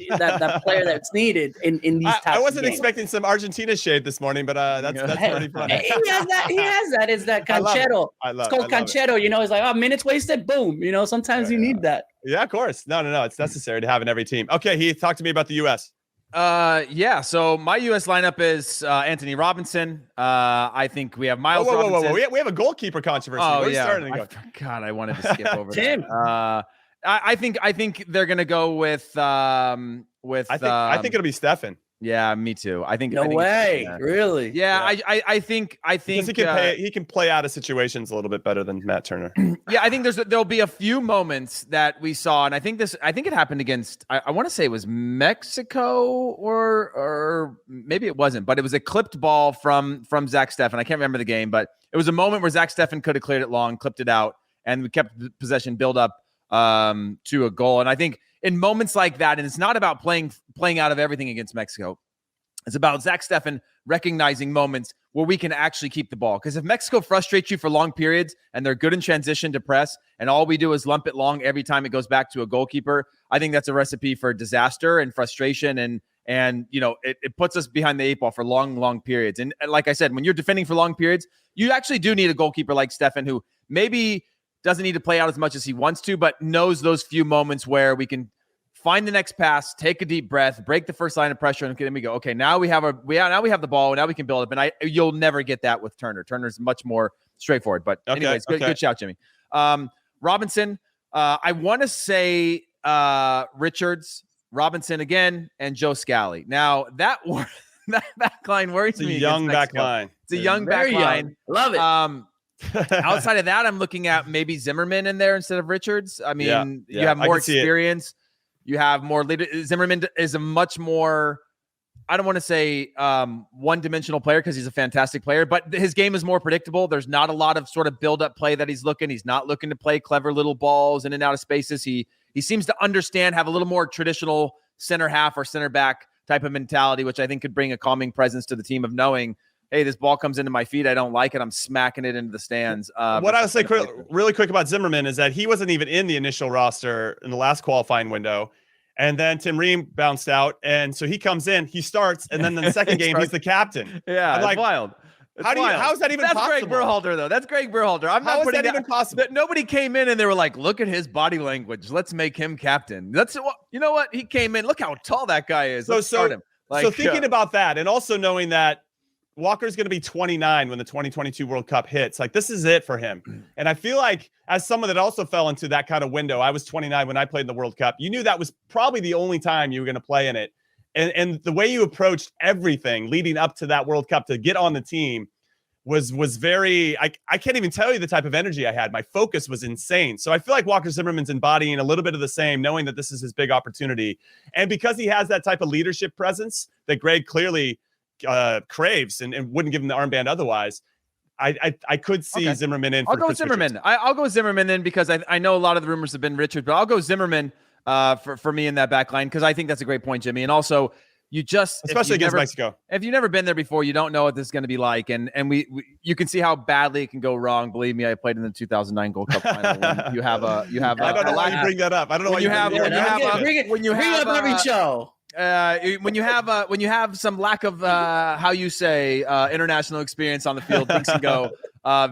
player that's needed in these types
I wasn't
of games.
expecting some Argentina shade this morning, but that's pretty funny.
He has that. It's that canchero. It's called canchero. It's like, minutes wasted. Boom. Sometimes you need that.
Yeah, of course. No. It's necessary to have in every team. Okay, Heath, talk to me about the U.S.
So my U.S. lineup is Anthony Robinson. I think we have Miles Robinson.
Whoa. We have a goalkeeper controversy.
God, I wanted to skip over Tim. I think they're gonna go with. I
think it'll be Stefan.
Yeah, me too. I think
really.
Yeah, I think
he can play out of situations a little bit better than Matt Turner.
Yeah, I think there'll be a few moments that we saw, and I think it happened against. I want to say it was Mexico or maybe it wasn't, but it was a clipped ball from Zach Steffen. I can't remember the game, but it was a moment where Zach Steffen could have cleared it long, clipped it out, and we kept the possession build up to a goal. And I think in moments like that, and it's not about playing out of everything against Mexico. It's about Zach Steffen recognizing moments where we can actually keep the ball. Because if Mexico frustrates you for long periods and they're good in transition to press, and all we do is lump it long every time it goes back to a goalkeeper, I think that's a recipe for disaster and frustration. And it puts us behind the eight ball for long periods. And like I said, when you're defending for long periods, you actually do need a goalkeeper like Steffen, who maybe doesn't need to play out as much as he wants to, but knows those few moments where we can find the next pass, take a deep breath, break the first line of pressure, and then we go, okay, now we have the ball, now we can build up. And you'll never get that with Turner. Turner's much more straightforward. But anyways, good shout, Jimmy. Robinson, I want to say Richards, Robinson again, and Joe Scally. Now that back line worries me.
It's a young back line.
It's a young back line.
Love it.
Outside of that, I'm looking at maybe Zimmerman in there instead of Richards. I mean, you have more experience. You have more leader. Zimmerman is a much more, I don't want to say one-dimensional player because he's a fantastic player, but his game is more predictable. There's not a lot of sort of build-up play that he's looking. He's not looking to play clever little balls in and out of spaces. He seems to understand, have a little more traditional center half or center back type of mentality, which I think could bring a calming presence to the team of knowing, hey, this ball comes into my feet. I don't like it. I'm smacking it into the stands.
What I would say really quick about Zimmerman is that he wasn't even in the initial roster in the last qualifying window. And then Tim Ream bounced out. And so he comes in, he starts, and then in the second game, he's the captain.
Yeah,
I'm like,
wild.
How is that even possible?
That's Greg Berhalter, though. That's Greg Berhalter. I'm not putting that even possible. Nobody came in and they were like, look at his body language. Let's make him captain. You know what? He came in. Look how tall that guy is. Let's start him.
So thinking about that, and also knowing that Walker's going to be 29 when the 2022 World Cup hits. Like, this is it for him. And I feel like, as someone that also fell into that kind of window, I was 29 when I played in the World Cup. You knew that was probably the only time you were going to play in it. And the way you approached everything leading up to that World Cup to get on the team was very, I can't even tell you the type of energy I had. My focus was insane. So I feel like Walker Zimmerman's embodying a little bit of the same, knowing that this is his big opportunity. And because he has that type of leadership presence that Greg clearly craves and wouldn't give him the armband otherwise, I could see Zimmerman in.
I'll go with Zimmerman. I'll go with Zimmerman then, because I know a lot of the rumors have been Richard, but I'll go Zimmerman for me in that back line, because I think that's a great point, Jimmy. And also, especially against Mexico, if you've never been there before, you don't know what this is going to be like, and you can see how badly it can go wrong. Believe me, I played in the 2009 Gold Cup final. When you have I don't know why you bring that up. I don't know why you have
every show.
When you have some lack of how you say international experience on the field, things can go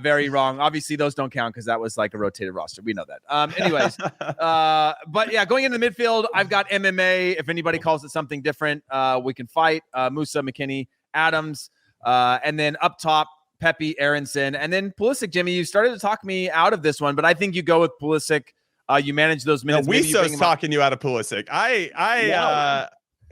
very wrong. Obviously, those don't count because that was like a rotated roster. We know that. Anyways, but yeah, going into the midfield, I've got MMA. If anybody calls it something different, we can fight. Musa, McKinney, Adams. And then up top, Pepe, Aronson, and then Pulisic. Jimmy, you started to talk me out of this one, but I think you go with Pulisic. You manage those minutes.
No, Wiso's talking you out of Pulisic. I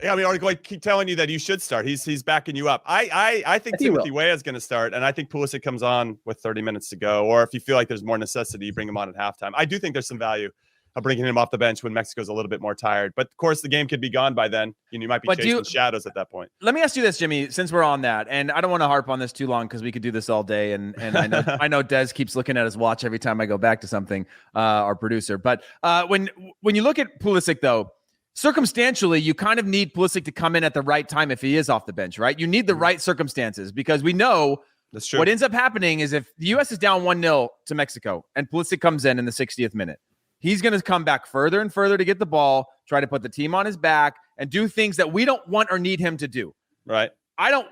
mean, I keep telling you that you should start. He's backing you up. I think Timothy Weah is going to start, and I think Pulisic comes on with 30 minutes to go. Or if you feel like there's more necessity, you bring him on at halftime. I do think there's some value of bringing him off the bench when Mexico's a little bit more tired. But of course, the game could be gone by then. You might be chasing shadows at that point.
Let me ask you this, Jimmy, since we're on that, and I don't want to harp on this too long because we could do this all day. And I know Des keeps looking at his watch every time I go back to something, our producer. But when you look at Pulisic, though, circumstantially, you kind of need Pulisic to come in at the right time if he is off the bench, right? You need the right circumstances because we know
that's true.
What ends up happening is if the U.S. is down 1-0 to Mexico and Pulisic comes in the 60th minute, he's going to come back further and further to get the ball, try to put the team on his back, and do things that we don't want or need him to do.
Right.
I don't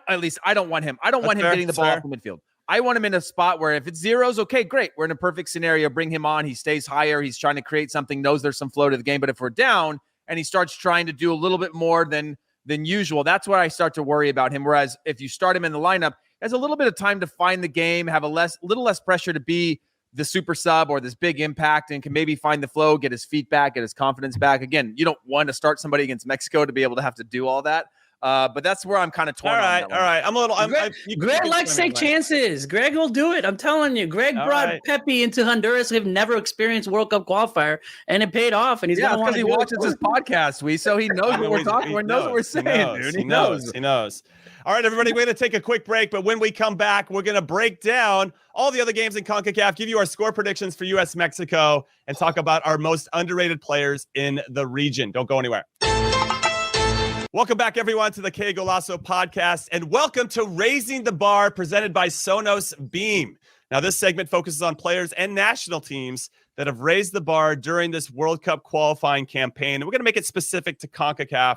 want him. I don't want him getting the ball off the midfield. I want him in a spot where if it's zeros, okay, great. We're in a perfect scenario. Bring him on. He stays higher. He's trying to create something, knows there's some flow to the game. But if we're down and he starts trying to do a little bit more than usual, that's where I start to worry about him. Whereas if you start him in the lineup, he has a little bit of time to find the game, have a little less pressure to be the super sub or this big impact, and can maybe find the flow, get his feet back, get his confidence back. Again, you don't want to start somebody against Mexico to be able to have to do all that. But that's where I'm kind of torn. All
right.
Greg likes take chances. Greg will do it. I'm telling you. Greg brought Pepe into Honduras. We've never experienced World Cup qualifier, and it paid off. And he's going to want to.
He watches this podcast, so he knows what we're talking. He knows what we're saying, dude. He knows.
He knows. All right, everybody, we're going to take a quick break, but when we come back, we're going to break down all the other games in CONCACAF, give you our score predictions for US-Mexico, and talk about our most underrated players in the region. Don't go anywhere. Welcome back, everyone, to the Qué Golazo podcast, and welcome to Raising the Bar, presented by Sonos Beam. Now, this segment focuses on players and national teams that have raised the bar during this World Cup qualifying campaign, and we're going to make it specific to CONCACAF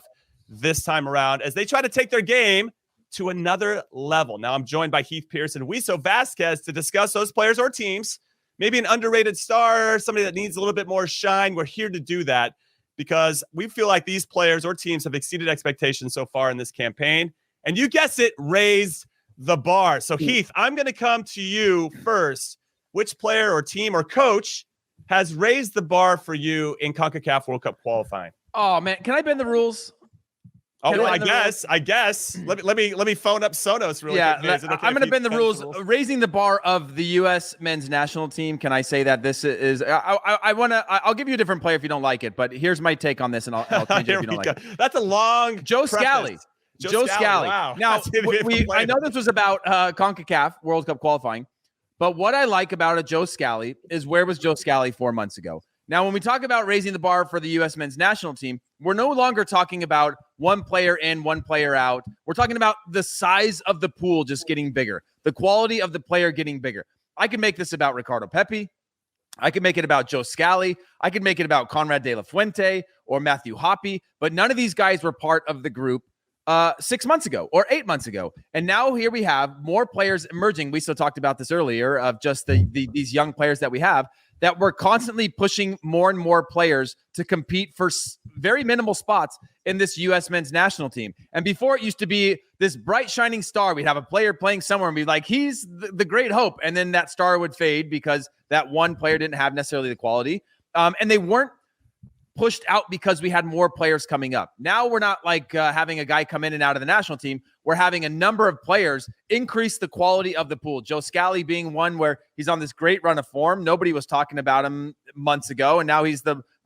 this time around as they try to take their game to another level. Now, I'm joined by Heath, Pearce, and Wiso Vazquez to discuss those players or teams, maybe an underrated star, somebody that needs a little bit more shine. We're here to do that because we feel like these players or teams have exceeded expectations so far in this campaign. And you guessed it, raised the bar. So, Heath, I'm going to come to you first. Which player or team or coach has raised the bar for you in CONCACAF World Cup qualifying?
Oh, man. Can I bend the rules?
Oh, well, I guess. Let me phone up Sonos really quick.
Okay, I'm going to bend the rules. Raising the bar of the U.S. men's national team. Can I say that this is? I'll give you a different player if you don't like it. But here's my take on this, and I'll change it if you don't like it.
That's a long.
Joe Scally. Joe Scally.
Wow.
Now, I know this was about CONCACAF World Cup qualifying, but what I like about a Joe Scally is where was Joe Scally 4 months ago? Now, when we talk about raising the bar for the U.S. men's national team, we're no longer talking about one player in, one player out. We're talking about the size of the pool just getting bigger, the quality of the player getting bigger. I can make this about Ricardo Pepi. I could make it about Joe Scally. I could make it about Conrad de la Fuente or Matthew Hoppe, but none of these guys were part of the group 6 months ago or 8 months ago. And now here we have more players emerging. We still talked about this earlier of just these young players that we have, that we're constantly pushing more and more players to compete for very minimal spots in this U.S. men's national team. And before it used to be this bright shining star. We'd have a player playing somewhere and be like, he's the great hope. And then that star would fade because that one player didn't have necessarily the quality. And they weren't pushed out because we had more players coming up. Now we're not like having a guy come in and out of the national team. We're having a number of players increase the quality of the pool. Joe Scally being one where he's on this great run of form. Nobody was talking about him months ago. And now I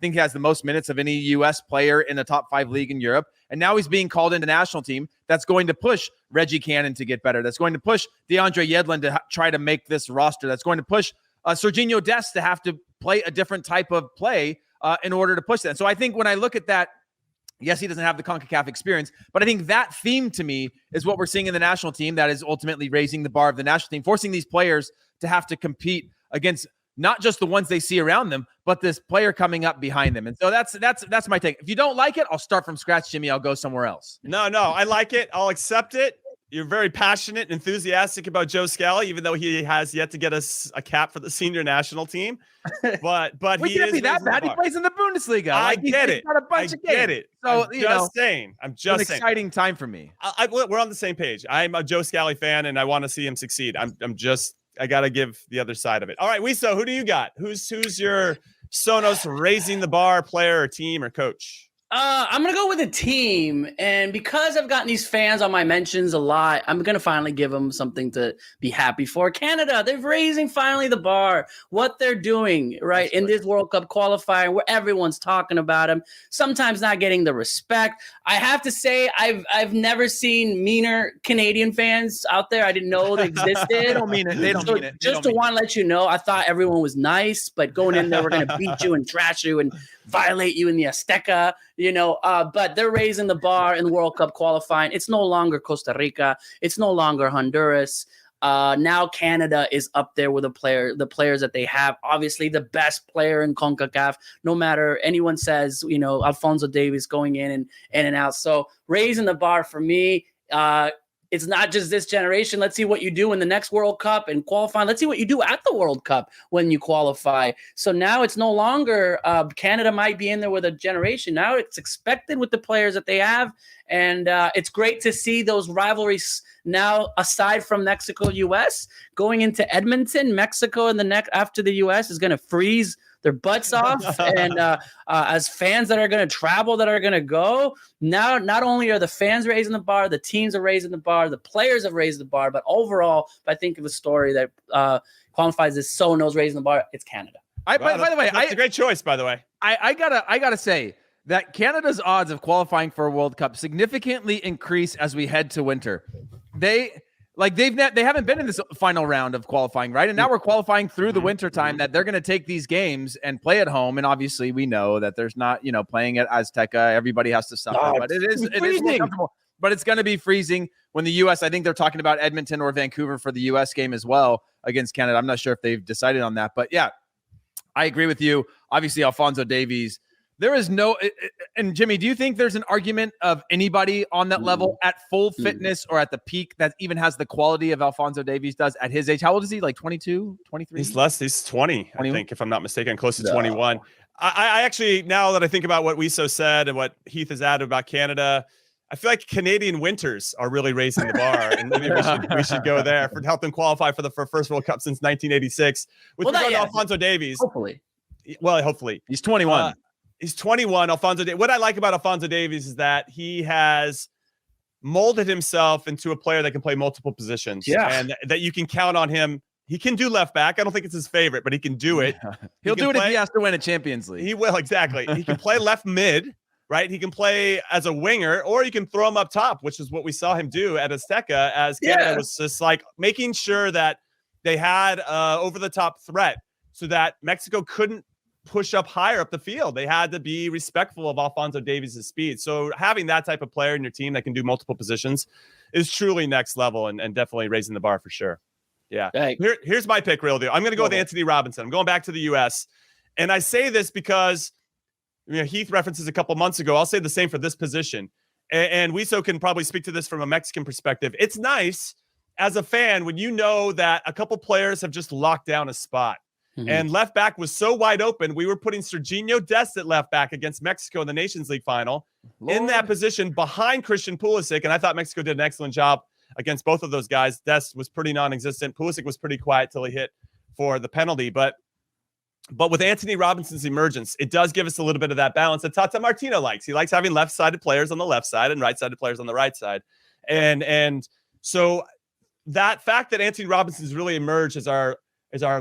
think he has the most minutes of any U.S. player in the top 5 league in Europe. And now he's being called into national team. That's going to push Reggie Cannon to get better. That's going to push DeAndre Yedlin to try to make this roster. That's going to push Serginho Dest to have to play a different type of play in order to push that. So I think when I look at that, yes, he doesn't have the CONCACAF experience, but I think that theme to me is what we're seeing in the national team that is ultimately raising the bar of the national team, forcing these players to have to compete against not just the ones they see around them, but this player coming up behind them. And so that's my take. If you don't like it, I'll start from scratch, Jimmy. I'll go somewhere else.
No, I like it. I'll accept it. You're very passionate and enthusiastic about Joe Scally, even though he has yet to get us a cap for the senior national team. But
we can't be that bad. He plays in the Bundesliga.
I get it.
Got a bunch of games.
Get it.
So
I'm just saying.
It's an exciting time for me.
We're on the same page. I'm a Joe Scally fan, and I want to see him succeed. I got to give the other side of it. All right, Wiso, who do you got? Who's your Sonos raising the bar player or team or coach?
I'm going to go with a team. And because I've gotten these fans on my mentions a lot, I'm going to finally give them something to be happy for. Canada, they're raising finally the bar. What they're doing, right, in this World Cup qualifying where everyone's talking about them, sometimes not getting the respect. I have to say, I've never seen meaner Canadian fans out there. I didn't know they existed.
They don't mean it. They don't mean it.
Just to want to let you know, I thought everyone was nice, but going in there, we're going to beat you and trash you and violate you in the Azteca, but they're raising the bar in the World Cup qualifying. It's no longer Costa Rica. It's no longer Honduras. Now Canada is up there with the players that they have. Obviously, the best player in CONCACAF, no matter anyone says, Alphonso Davies going in and out. So raising the bar for me, it's not just this generation. Let's see what you do in the next World Cup and qualifying. Let's see what you do at the World Cup when you qualify. So now it's no longer Canada might be in there with a generation. Now it's expected with the players that they have. And it's great to see those rivalries now, aside from Mexico-U.S., going into Edmonton. Mexico in the next after the U.S. is going to freeze their butts off. And as fans that are going to travel, that are going to go, now not only are the fans raising the bar, the teams are raising the bar, the players have raised the bar, but overall, if I think of a story that qualifies as Sonos raising the bar, it's Canada.
By the way,
that's a great choice, by the way.
I gotta say that Canada's odds of qualifying for a World Cup significantly increase as we head to winter. They haven't been in this final round of qualifying, right? And now we're qualifying through the winter time that they're going to take these games and play at home. And obviously we know that there's not, playing at Azteca, everybody has to suffer, but it is more comfortable, but it's going to be freezing when the U.S., I think they're talking about Edmonton or Vancouver for the U.S. game as well against Canada. I'm not sure if they've decided on that, but yeah, I agree with you. Obviously Alphonso Davies, there is no, and Jimmy, do you think there's an argument of anybody on that level at full fitness or at the peak that even has the quality of Alphonso Davies does at his age? How old is he? Like 22, 23?
He's 20, 21? I think, if I'm not mistaken, close to 21. I actually, now that I think about what Wiso said and what Heath has added about Canada, I feel like Canadian winters are really raising the bar, and maybe we should go there for help them qualify for the first World Cup since 1986. With regard to Alphonso Davies, hopefully.
He's 21.
He's 21. What I like about Alphonso Davies is that he has molded himself into a player that can play multiple positions, and that you can count on him. He can do left back. I don't think it's his favorite, but he can do it.
He'll do it if he has to win a Champions League.
He will, exactly. He can play left mid, right? He can play as a winger, or you can throw him up top, which is what we saw him do at Azteca, as Canada was just like making sure that they had over-the-top threat so that Mexico couldn't push up higher up the field. They had to be respectful of Alphonso Davies' speed. So having that type of player in your team that can do multiple positions is truly next level and definitely raising the bar for sure. Yeah. Here's my pick, real deal. I'm going to go with Anthony Robinson. I'm going back to the U.S. And I say this because Heath references a couple months ago. I'll say the same for this position. And Wiso can probably speak to this from a Mexican perspective. It's nice as a fan when you know that a couple players have just locked down a spot. And left back was so wide open. We were putting Sergiño Dest at left back against Mexico in the Nations League final in that position behind Christian Pulisic. And I thought Mexico did an excellent job against both of those guys. Dest was pretty non-existent. Pulisic was pretty quiet till he hit for the penalty. But with Anthony Robinson's emergence, it does give us a little bit of that balance that Tata Martino likes. He likes having left-sided players on the left side and right-sided players on the right side. And so that fact that Anthony Robinson's really emerged as our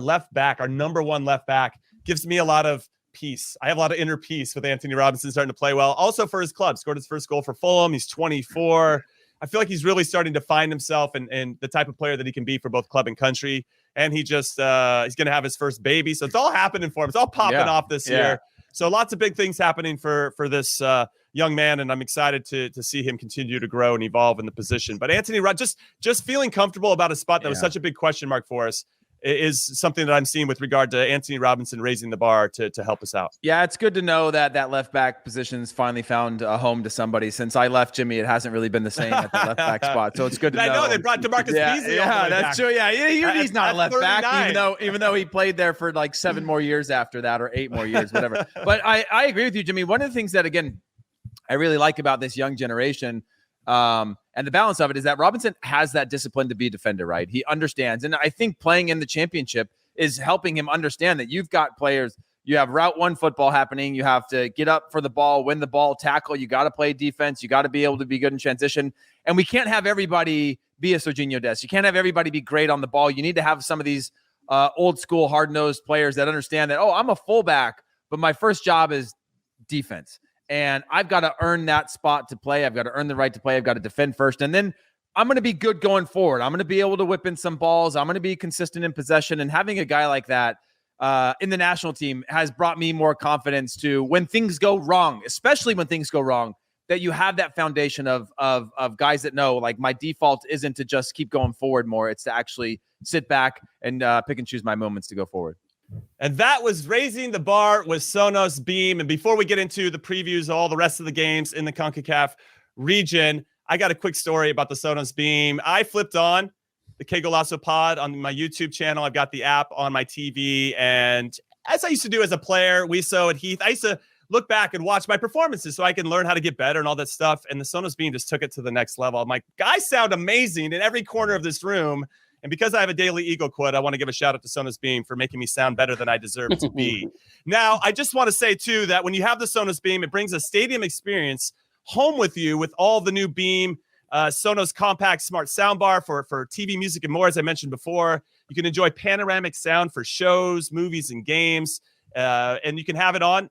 left back, our number one left back, gives me a lot of peace. I have a lot of inner peace with Anthony Robinson starting to play well. Also for his club, scored his first goal for Fulham. He's 24. I feel like he's really starting to find himself and the type of player that he can be for both club and country. And he just he's going to have his first baby. So it's all happening for him. It's all popping off this year. So lots of big things happening for this young man, and I'm excited to see him continue to grow and evolve in the position. But Anthony, just feeling comfortable about a spot that was such a big question mark for us. is something that I'm seeing with regard to Anthony Robinson raising the bar to help us out.
Yeah, it's good to know that left back position's finally found a home to somebody. Since I left Jimmy, it hasn't really been the same at the left back spot. So it's good to know.
I know they brought DeMarcus Beasley.
Yeah, that's true. Yeah, he's not a left
39.
back, even though he played there for like 7 more years after that, or 8 more years, whatever. But I agree with you, Jimmy. One of the things that, again, I really like about this young generation, and the balance of it, is that Robinson has that discipline to be a defender, right? He understands. And I think playing in the championship is helping him understand that you've got players. You have route one football happening. You have to get up for the ball, win the ball, tackle. You got to play defense. You got to be able to be good in transition. And we can't have everybody be a Serginho Dest. You can't have everybody be great on the ball. You need to have some of these old school, hard-nosed players that understand that, I'm a fullback, but my first job is defense. And I've got to earn that spot to play. I've got to earn the right to play. I've got to defend first. And then I'm going to be good going forward. I'm going to be able to whip in some balls. I'm going to be consistent in possession. And having a guy like that in the national team has brought me more confidence to, when things go wrong, especially when things go wrong, that you have that foundation of guys that know, like, my default isn't to just keep going forward more. It's to actually sit back and pick and choose my moments to go forward.
And that was Raising the Bar with Sonos Beam. And before we get into the previews of all the rest of the games in the CONCACAF region, I got a quick story about the Sonos Beam. I flipped on the Qué Golazo pod on my YouTube channel. I've got the app on my TV. And as I used to do as a player, Wiso and Heath, I used to look back and watch my performances so I can learn how to get better and all that stuff. And the Sonos Beam just took it to the next level. I'm like, guys sound amazing in every corner of this room. And because I have a daily ego quote, I want to give a shout out to Sonos Beam for making me sound better than I deserve to be. Now, I just want to say, too, that when you have the Sonos Beam, it brings a stadium experience home with you with all the new Beam Sonos compact smart soundbar for TV, music, and more. As I mentioned before, you can enjoy panoramic sound for shows, movies, and games. And you can have it on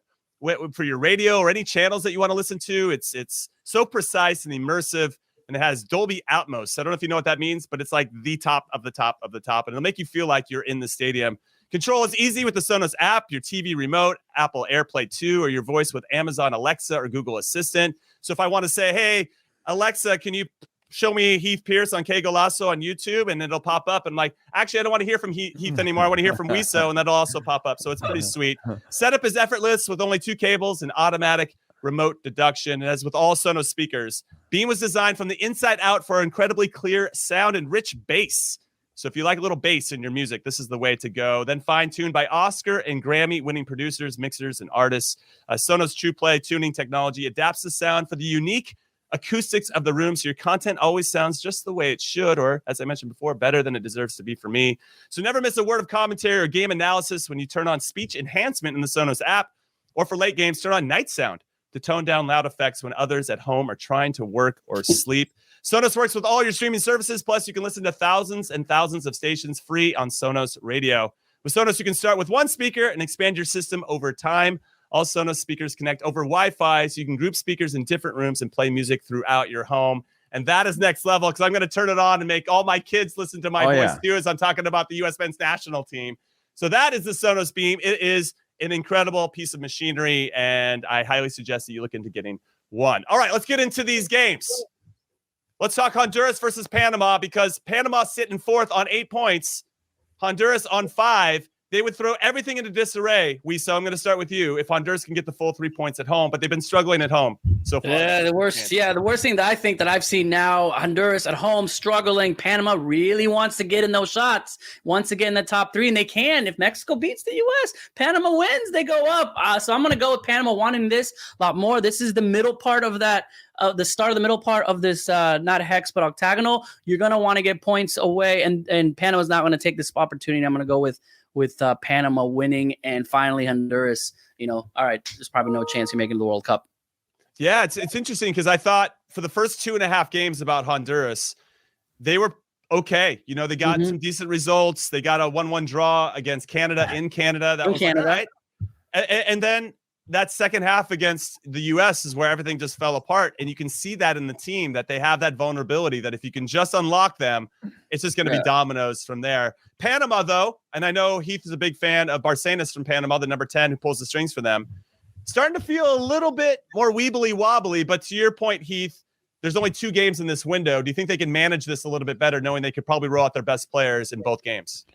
for your radio or any channels that you want to listen to. It's so precise and immersive. And it has Dolby Atmos. So I don't know if you know what that means, but it's like the top of the top of the top. And it'll make you feel like you're in the stadium. Control is easy with the Sonos app, your TV remote, Apple AirPlay 2, or your voice with Amazon Alexa or Google Assistant. So if I want to say, hey, Alexa, can you show me Heath Pearce on Qué Golazo on YouTube? And it'll pop up. And like, actually, I don't want to hear from Heath anymore. I want to hear from Wiso, and that'll also pop up. So it's pretty sweet. Setup is effortless with only 2 cables and automatic remote deduction. And as with all Sonos speakers, Beam was designed from the inside out for incredibly clear sound and rich bass. So if you like a little bass in your music, this is the way to go. Then fine-tuned by Oscar and Grammy-winning producers, mixers, and artists. Sonos TruePlay tuning technology adapts the sound for the unique acoustics of the room, so your content always sounds just the way it should, or as I mentioned before, better than it deserves to be for me. So never miss a word of commentary or game analysis when you turn on speech enhancement in the Sonos app, or for late games, turn on night sound to tone down loud effects when others at home are trying to work or sleep. Sonos works with all your streaming services. Plus, you can listen to thousands and thousands of stations free on Sonos Radio. With Sonos, you can start with 1 speaker and expand your system over time. All Sonos speakers connect over Wi-Fi, so you can group speakers in different rooms and play music throughout your home. And that is next level, because I'm going to turn it on and make all my kids listen to my voice too, as I'm talking about the U.S. men's national team. So that is the Sonos Beam. It is an incredible piece of machinery, and I highly suggest that you look into getting one. All right, let's get into these games. Let's talk Honduras versus Panama, because Panama sitting 4th on 8 points, Honduras on 5. They would throw everything into disarray. So I'm going to start with you. If Honduras can get the full 3 points at home, but they've been struggling at home so far.
The worst thing that I think that I've seen now, Honduras at home struggling. Panama really wants to get in those shots, wants to get in the top 3, and they can. If Mexico beats the U.S., Panama wins, they go up. So I'm going to go with Panama wanting this a lot more. This is the middle part of that. The start of the middle part of this, not hex, but octagonal. You're going to want to get points away, and Panama's not going to take this opportunity. I'm going to go with Panama winning, and finally Honduras, all right, there's probably no chance of making the World Cup.
Yeah, it's interesting, because I thought for the first 2.5 games about Honduras, they were okay. They got some decent results. They got a 1-1 draw against Canada in Canada. That was Canada. Right. And then that second half against the U.S. is where everything just fell apart. And you can see that in the team, that they have that vulnerability, that if you can just unlock them, it's just going to be dominoes from there. Panama, though, and I know Heath is a big fan of Barcenas from Panama, the number 10 who pulls the strings for them, starting to feel a little bit more weebly wobbly. But to your point, Heath, there's only 2 games in this window. Do you think they can manage this a little bit better, knowing they could probably roll out their best players in both games?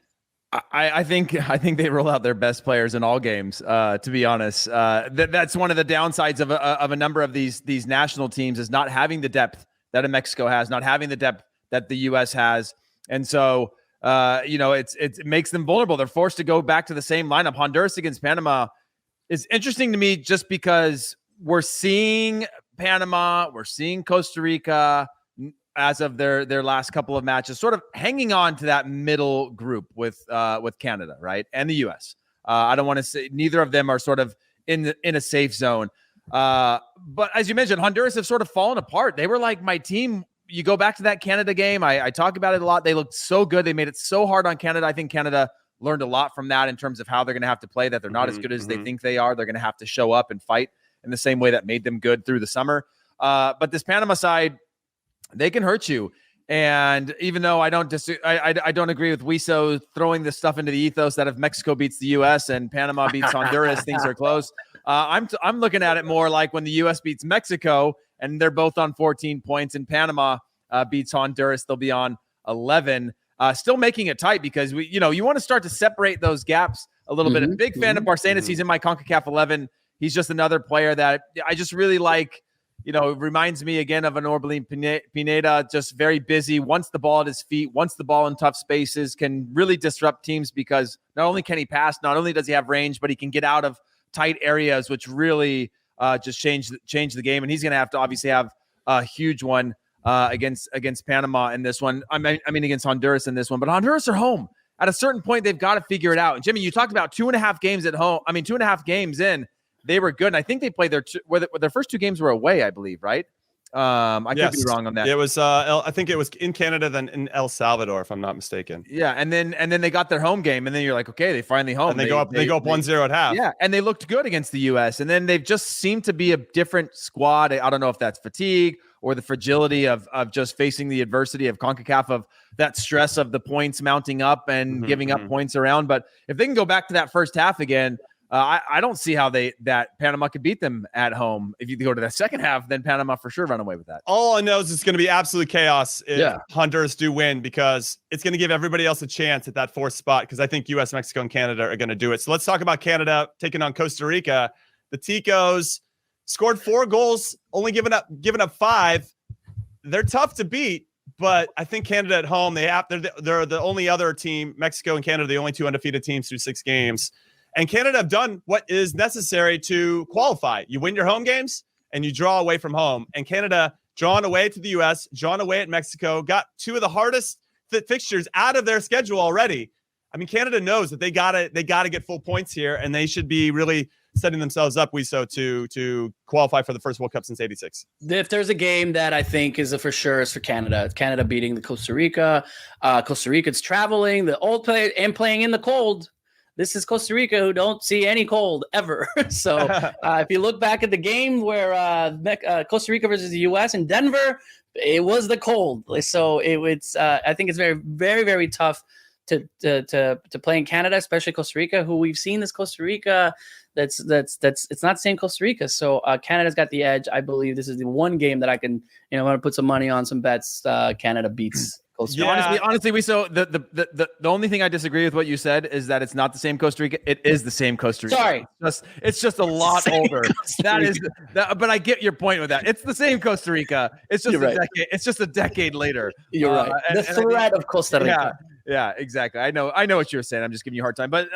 I think they roll out their best players in all games. To be honest, that's one of the downsides of a number of these national teams is not having the depth that Mexico has, not having the depth that the U.S. has, and so it makes them vulnerable. They're forced to go back to the same lineup. Honduras against Panama is interesting to me just because we're seeing Panama, we're seeing Costa Rica as of their last couple of matches, sort of hanging on to that middle group with Canada, right, and the U.S. I don't want to say neither of them are sort of in a safe zone. But as you mentioned, Honduras have sort of fallen apart. They were like my team. You go back to that Canada game. I talk about it a lot. They looked so good. They made it so hard on Canada. I think Canada learned a lot from that in terms of how they're going to have to play, that they're not as good as they think they are. They're going to have to show up and fight in the same way that made them good through the summer. But this Panama side, they can hurt you. And even though I don't agree with Wiso throwing this stuff into the ethos that if Mexico beats the U.S. and Panama beats Honduras, things are close. I'm looking at it more like when the U.S. beats Mexico and they're both on 14 points, and Panama beats Honduras, they'll be on 11. Still making it tight because you want to start to separate those gaps a little bit. A big fan of Barcenas. He's in my CONCACAF 11. He's just another player that I just really like. It reminds me again of an Orbelín Pineda, just very busy, wants the ball at his feet, wants the ball in tough spaces, can really disrupt teams because not only can he pass, not only does he have range, but he can get out of tight areas, which really just change the game. And he's going to have to obviously have a huge one against Panama in this one. I mean against Honduras in this one. But Honduras are home. At a certain point, they've got to figure it out. And Jimmy, you talked about 2.5 games at home. 2.5 games in. They were good, and I think they played their first 2 games were away, I believe, right? I could be wrong on that.
It was I think it was in Canada, then in El Salvador, if I'm not mistaken.
Yeah, and then they got their home game, and then you're like, okay, they finally home.
And they go up 1-0 at half.
Yeah, and they looked good against the U.S. And then they've just seemed to be a different squad. I don't know if that's fatigue or the fragility of just facing the adversity of CONCACAF, of that stress of the points mounting up and giving up points around. But if they can go back to that first half again. I don't see how that Panama could beat them at home. If you go to that second half, then Panama for sure run away with that.
All I know is it's going to be absolute chaos if Honduras do win, because it's going to give everybody else a chance at that 4th spot, because I think U.S., Mexico, and Canada are going to do it. So let's talk about Canada taking on Costa Rica. The Ticos scored 4 goals, only given up 5. They're tough to beat, but I think Canada at home, they're the only other team. Mexico and Canada, the only 2 undefeated teams through 6 games. And Canada have done what is necessary to qualify. You win your home games and you draw away from home. And Canada drawn away to the U.S., drawn away at Mexico, got 2 of the hardest fixtures out of their schedule already. I mean, Canada knows that they gotta get full points here, and they should be really setting themselves up, Wiso, to qualify for the first World Cup since '86.
If there's a game that I think is for sure, is for Canada. Canada beating the Costa Rica. Costa Rica's traveling, the old player, and playing in the cold. This is Costa Rica, who don't see any cold ever. So if you look back at the game where Costa Rica versus the U.S. in Denver, it was the cold. So it's I think it's very, very, very tough to play in Canada, especially Costa Rica, who we've seen this Costa Rica. That's it's not the same Costa Rica. So Canada's got the edge. I believe this is the one game that I can, I'm going to put some money on some bets. Canada beats.
Yeah. Honestly, the only thing I disagree with what you said is that it's not the same Costa Rica. It is the same Costa Rica.
Sorry,
it's just a lot older. But I get your point with that. It's the same Costa Rica. It's just decade. It's just a decade later.
You're right. The threat of Costa Rica.
Yeah, exactly. I know what you're saying. I'm just giving you a hard time. But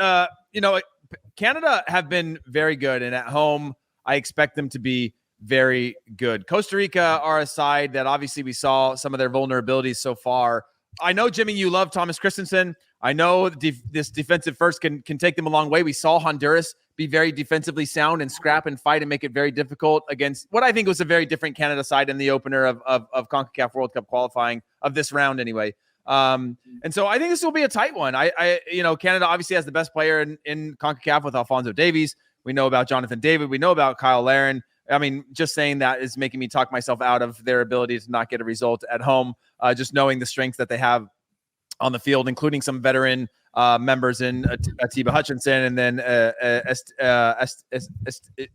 Canada have been very good, and at home, I expect them to be very good. Costa Rica are a side that obviously we saw some of their vulnerabilities so far. I know, Jimmy, you love Thomas Christensen. I know this defensive first can take them a long way. We saw Honduras be very defensively sound and scrap and fight and make it very difficult against what I think was a very different Canada side in the opener of CONCACAF World Cup qualifying of this round anyway. And so I think this will be a tight one. Canada obviously has the best player in CONCACAF with Alphonso Davies. We know about Jonathan David. We know about Kyle Larin. I mean, just saying that is making me talk myself out of their ability to not get a result at home. Just knowing the strength that they have on the field, including some veteran members in Atiba Hutchinson and then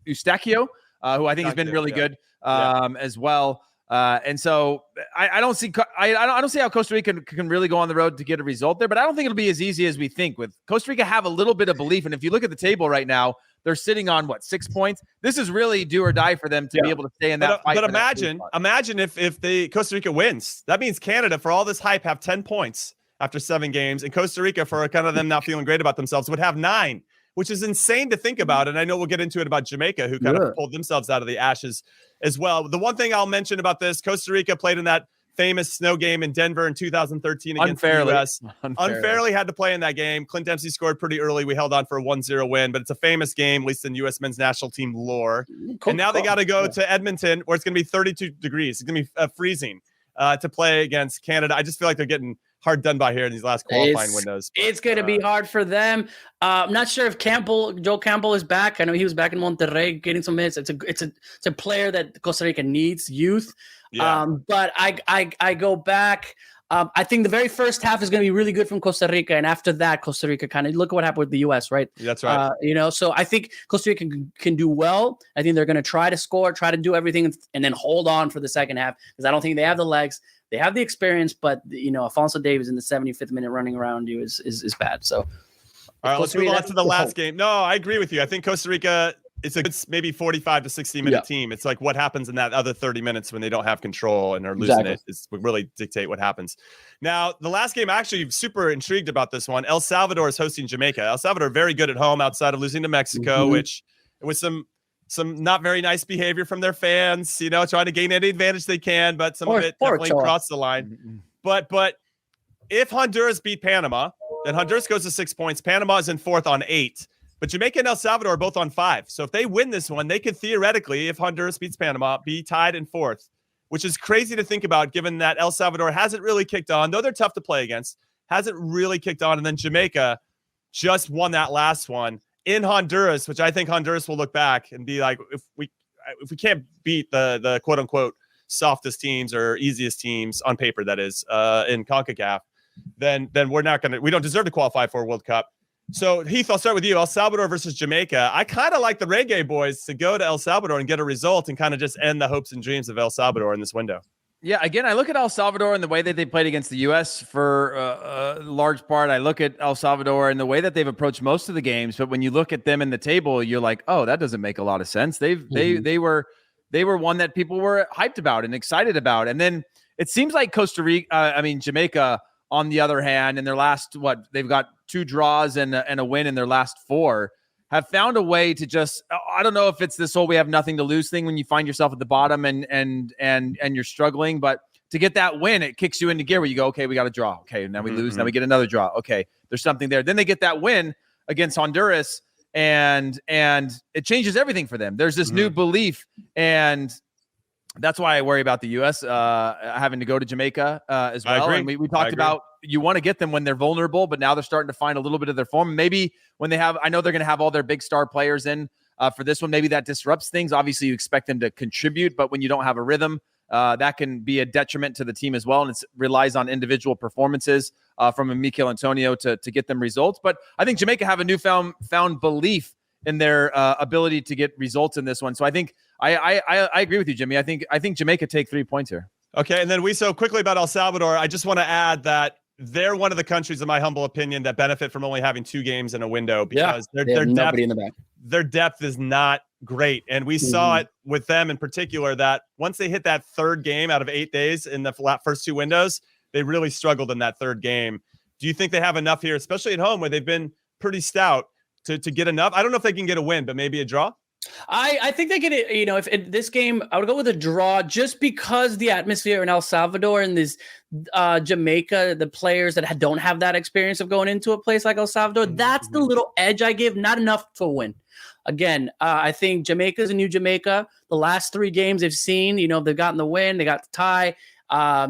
Eustachio, who I think has been really good as well. And so I don't see how Costa Rica can really go on the road to get a result there, but I don't think it'll be as easy as we think. With Costa Rica have a little bit of belief, and if you look at the table right now, they're sitting on 6 points. This is really do or die for them to be able to stay in that fight.
But imagine if the Costa Rica wins, that means Canada, for all this hype, have 10 points after 7 games, and Costa Rica, for kind of them not feeling great about themselves, would have 9, which is insane to think about. And I know we'll get into it about Jamaica, who kind of pulled themselves out of the ashes as well. The one thing I'll mention about this, Costa Rica played in that famous snow game in Denver in 2013 against the U.S. Unfairly had to play in that game. Clint Dempsey scored pretty early. We held on for a 1-0 win, but it's a famous game, at least in U.S. men's national team lore. And now they got to go to Edmonton, where it's going to be 32 degrees. It's going to be freezing to play against Canada. I just feel like they're getting hard done by here in these last qualifying windows.
It's going to be hard for them. I'm not sure if Joe Campbell is back. I know he was back in Monterrey getting some minutes. It's a player that Costa Rica needs, youth. Yeah. But I go back. I think the very first half is going to be really good from Costa Rica, and after that, Costa Rica kind of look at what happened with the U.S. Right?
That's right.
So I think Costa Rica can do well. I think they're going to try to score, try to do everything, and then hold on for the second half, because I don't think they have the legs. They have the experience, but Alfonso Davies in the 75th minute running around you is bad. So,
all right, let's move on to the last game. No, I agree with you. I think Costa Rica is a good, maybe 45 to 60 minute team. It's like what happens in that other 30 minutes when they don't have control and are losing it is what really dictate what happens. Now, the last game, actually super intrigued about this one. El Salvador is hosting Jamaica. El Salvador very good at home outside of losing to Mexico, which with some not very nice behavior from their fans, trying to gain any advantage they can, but some of it definitely crossed the line. But if Honduras beat Panama, then Honduras goes to 6 points. Panama is in 4th on 8. But Jamaica and El Salvador are both on 5. So if they win this one, they could theoretically, if Honduras beats Panama, be tied in 4th, which is crazy to think about given that El Salvador hasn't really kicked on, though they're tough to play against, hasn't really kicked on. And then Jamaica just won that last one in Honduras, which I think Honduras will look back and be like, if we can't beat the quote unquote softest teams or easiest teams on paper, that is, in CONCACAF, then we don't deserve to qualify for a World Cup. So Heath, I'll start with you. El Salvador versus Jamaica. I kind of like the Reggae Boys to go to El Salvador and get a result and kind of just end the hopes and dreams of El Salvador in this window.
Yeah, again, I look at El Salvador and the way that they played against the U.S. for a large part. I look at El Salvador and the way that they've approached most of the games. But when you look at them in the table, you're like, oh, that doesn't make a lot of sense. They were one that people were hyped about and excited about. And then it seems like Jamaica, on the other hand, in their last, they've got 2 draws and a win in their last 4, have found a way to just, I don't know if it's this whole we have nothing to lose thing when you find yourself at the bottom and you're struggling, but to get that win, it kicks you into gear where you go, okay, we got to draw. Okay, now we lose. Now we get another draw. Okay, there's something there. Then they get that win against Honduras and it changes everything for them. There's this new belief, and that's why I worry about the U.S. Having to go to Jamaica as well. And we talked about you want to get them when they're vulnerable, but now they're starting to find a little bit of their form. Maybe when I know they're going to have all their big star players in for this one. Maybe that disrupts things. Obviously, you expect them to contribute, but when you don't have a rhythm, that can be a detriment to the team as well. And it relies on individual performances from a Mikel Antonio to get them results. But I think Jamaica have a newfound belief in their ability to get results in this one. So I think I agree with you, Jimmy. I think Jamaica take 3 points here. Okay,
and then so quickly about El Salvador, I just want to add that they're one of the countries, in my humble opinion, that benefit from only having 2 games in a window because their depth is not great. And we saw it with them in particular that once they hit that 3rd game out of 8 days in the first 2 windows, they really struggled in that 3rd game. Do you think they have enough here, especially at home where they've been pretty stout, to get enough? I don't know if they can get a win, but maybe a draw?
I think they get it. If in this game, I would go with a draw just because the atmosphere in El Salvador and this Jamaica, the players that don't have that experience of going into a place like El Salvador, that's the little edge I give. Not enough to win. Again, I think Jamaica's a new Jamaica. The last 3 games they've seen, they've gotten the win, they got the tie.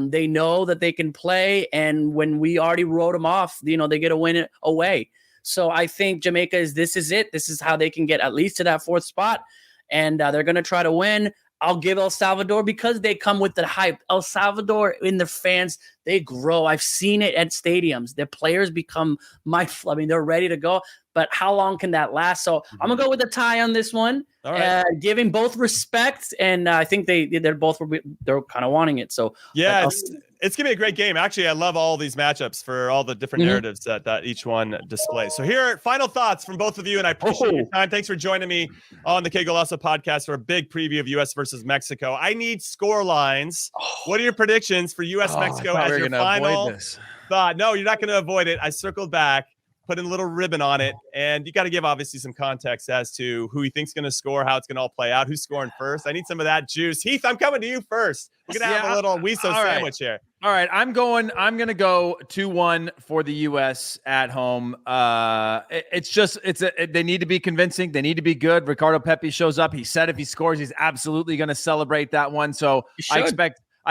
They know that they can play, and when we already wrote them off, they get a win away. So I think Jamaica this is it. This is how they can get at least to that 4th spot. And they're going to try to win. I'll give El Salvador because they come with the hype. El Salvador in their fans, they grow. I've seen it at stadiums. Their players become they're ready to go. But how long can that last? So I'm gonna go with a tie on this one.
All right.
Giving both respect, and I think they're kind of wanting it. So
yeah, it's gonna be a great game. Actually, I love all these matchups for all the different narratives that each one displays. So here are final thoughts from both of you, and I appreciate your time. Thanks for joining me on the Qué Golazo podcast for a big preview of U.S. versus Mexico. I need score lines. What are your predictions for U.S. Mexico as your final thought? No, you're not going to avoid it. I circled back, put in a little ribbon on it, and you got to give obviously some context as to who you think's going to score, how it's going to all play out, who's scoring first. I need some of that juice. Heath, I'm coming to you first. We're going to have a little Wiso sandwich here.
All right, I'm going to go 2-1 for the U.S. at home. They need to be convincing. They need to be good. Ricardo Pepi shows up. He said if he scores, he's absolutely going to celebrate that one. So I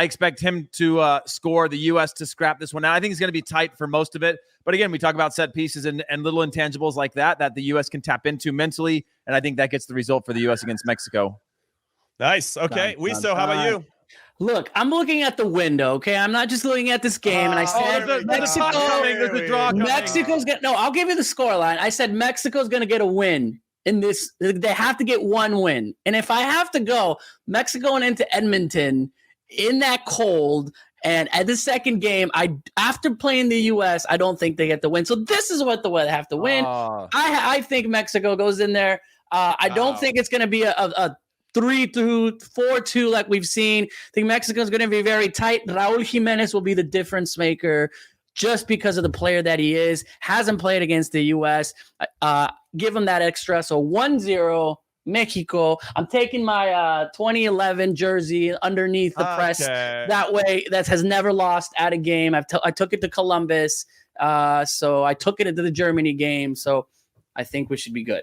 expect him to score, the U.S. to scrap this one. Now, I think it's going to be tight for most of it. But again, we talk about set pieces and little intangibles like that the U.S. can tap into mentally. And I think that gets the result for the U.S. against Mexico.
Nice. Okay. Wiso, how about you?
Look, I'm looking at the window, okay? I'm not just looking at this game. And I said,
there's a draw coming.
Mexico's no, I'll give you the scoreline. I said Mexico's going to get a win in this. They have to get one win. And if I have to go, Mexico going into Edmonton in that cold, and at the second game, after playing the U.S., I don't think they get the win. So this is what they have to win. I think Mexico goes in there. I don't think it's going to be a 3-4-2 like we've seen. I think Mexico's going to be very tight. Raul Jimenez will be the difference maker just because of the player that he is. Hasn't played against the U.S. Give him that extra. So 1-0 Mexico. I'm taking my 2011 jersey underneath the press. That way, that has never lost at a game. I took it to Columbus. So I took it into the Germany game. So I think we should be good.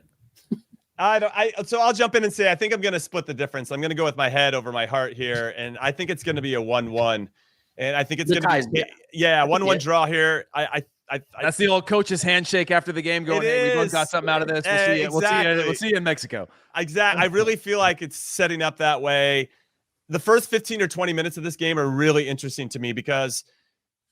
So I'll jump in and say I think I'm going to split the difference. I'm going to go with my head over my heart here, and I think it's going to be a 1-1. And I think it's going to be 1-1 draw here.
That's the old coach's handshake after the game. Going, hey, we both got something out of this. We'll see you in Mexico.
Exactly. I really feel like it's setting up that way. The first 15 or 20 minutes of this game are really interesting to me because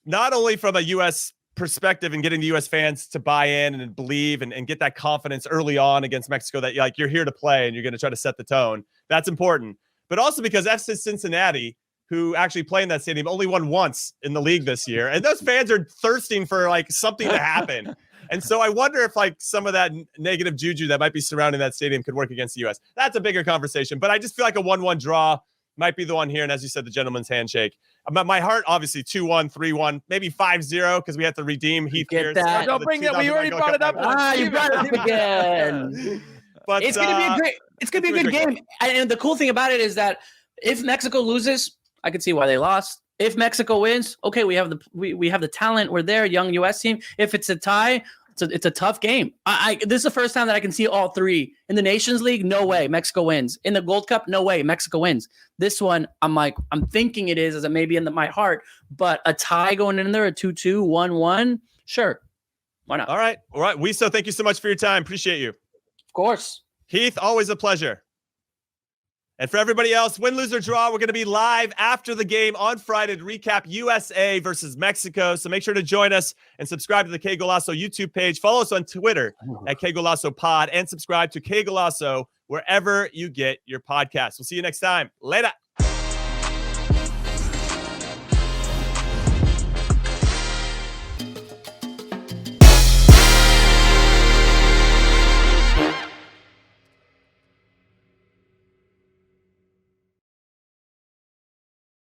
not only from a U.S. perspective and getting the U.S. fans to buy in and believe and get that confidence early on against Mexico that you're here to play and you're going to try to set the tone. That's important. But also because FC Cincinnati, who actually play in that stadium, only won once in the league this year. And those fans are thirsting for something to happen. And so I wonder if some of that negative juju that might be surrounding that stadium could work against the U.S. That's a bigger conversation. But I just feel like a 1-1 draw might be the one here. And as you said, the gentleman's handshake. My heart, obviously, 2-1, 3-1, maybe 5-0 because we have to redeem Heath Pearce.
Don't
bring it. We already brought it up.
You brought it up again. But it's gonna be a good game. And the cool thing about it is that if Mexico loses, I could see why they lost. If Mexico wins, okay, we have the talent. We're there, young U.S. team. If it's a tie, it's a tough game. This is the first time that I can see all three. In the Nations League, no way, Mexico wins. In the Gold Cup, no way, Mexico wins. This one, I'm thinking it is, as it may be in my heart, but a tie going in there, a 2-2, 1-1, sure. Why not?
All right. Wiso, thank you so much for your time. Appreciate you.
Of course.
Heath, always a pleasure. And for everybody else, win, lose, or draw, we're going to be live after the game on Friday to recap USA versus Mexico. So make sure to join us and subscribe to the Qué Golazo YouTube page. Follow us on Twitter at Qué Golazo Pod and subscribe to Qué Golazo wherever you get your podcasts. We'll see you next time. Later.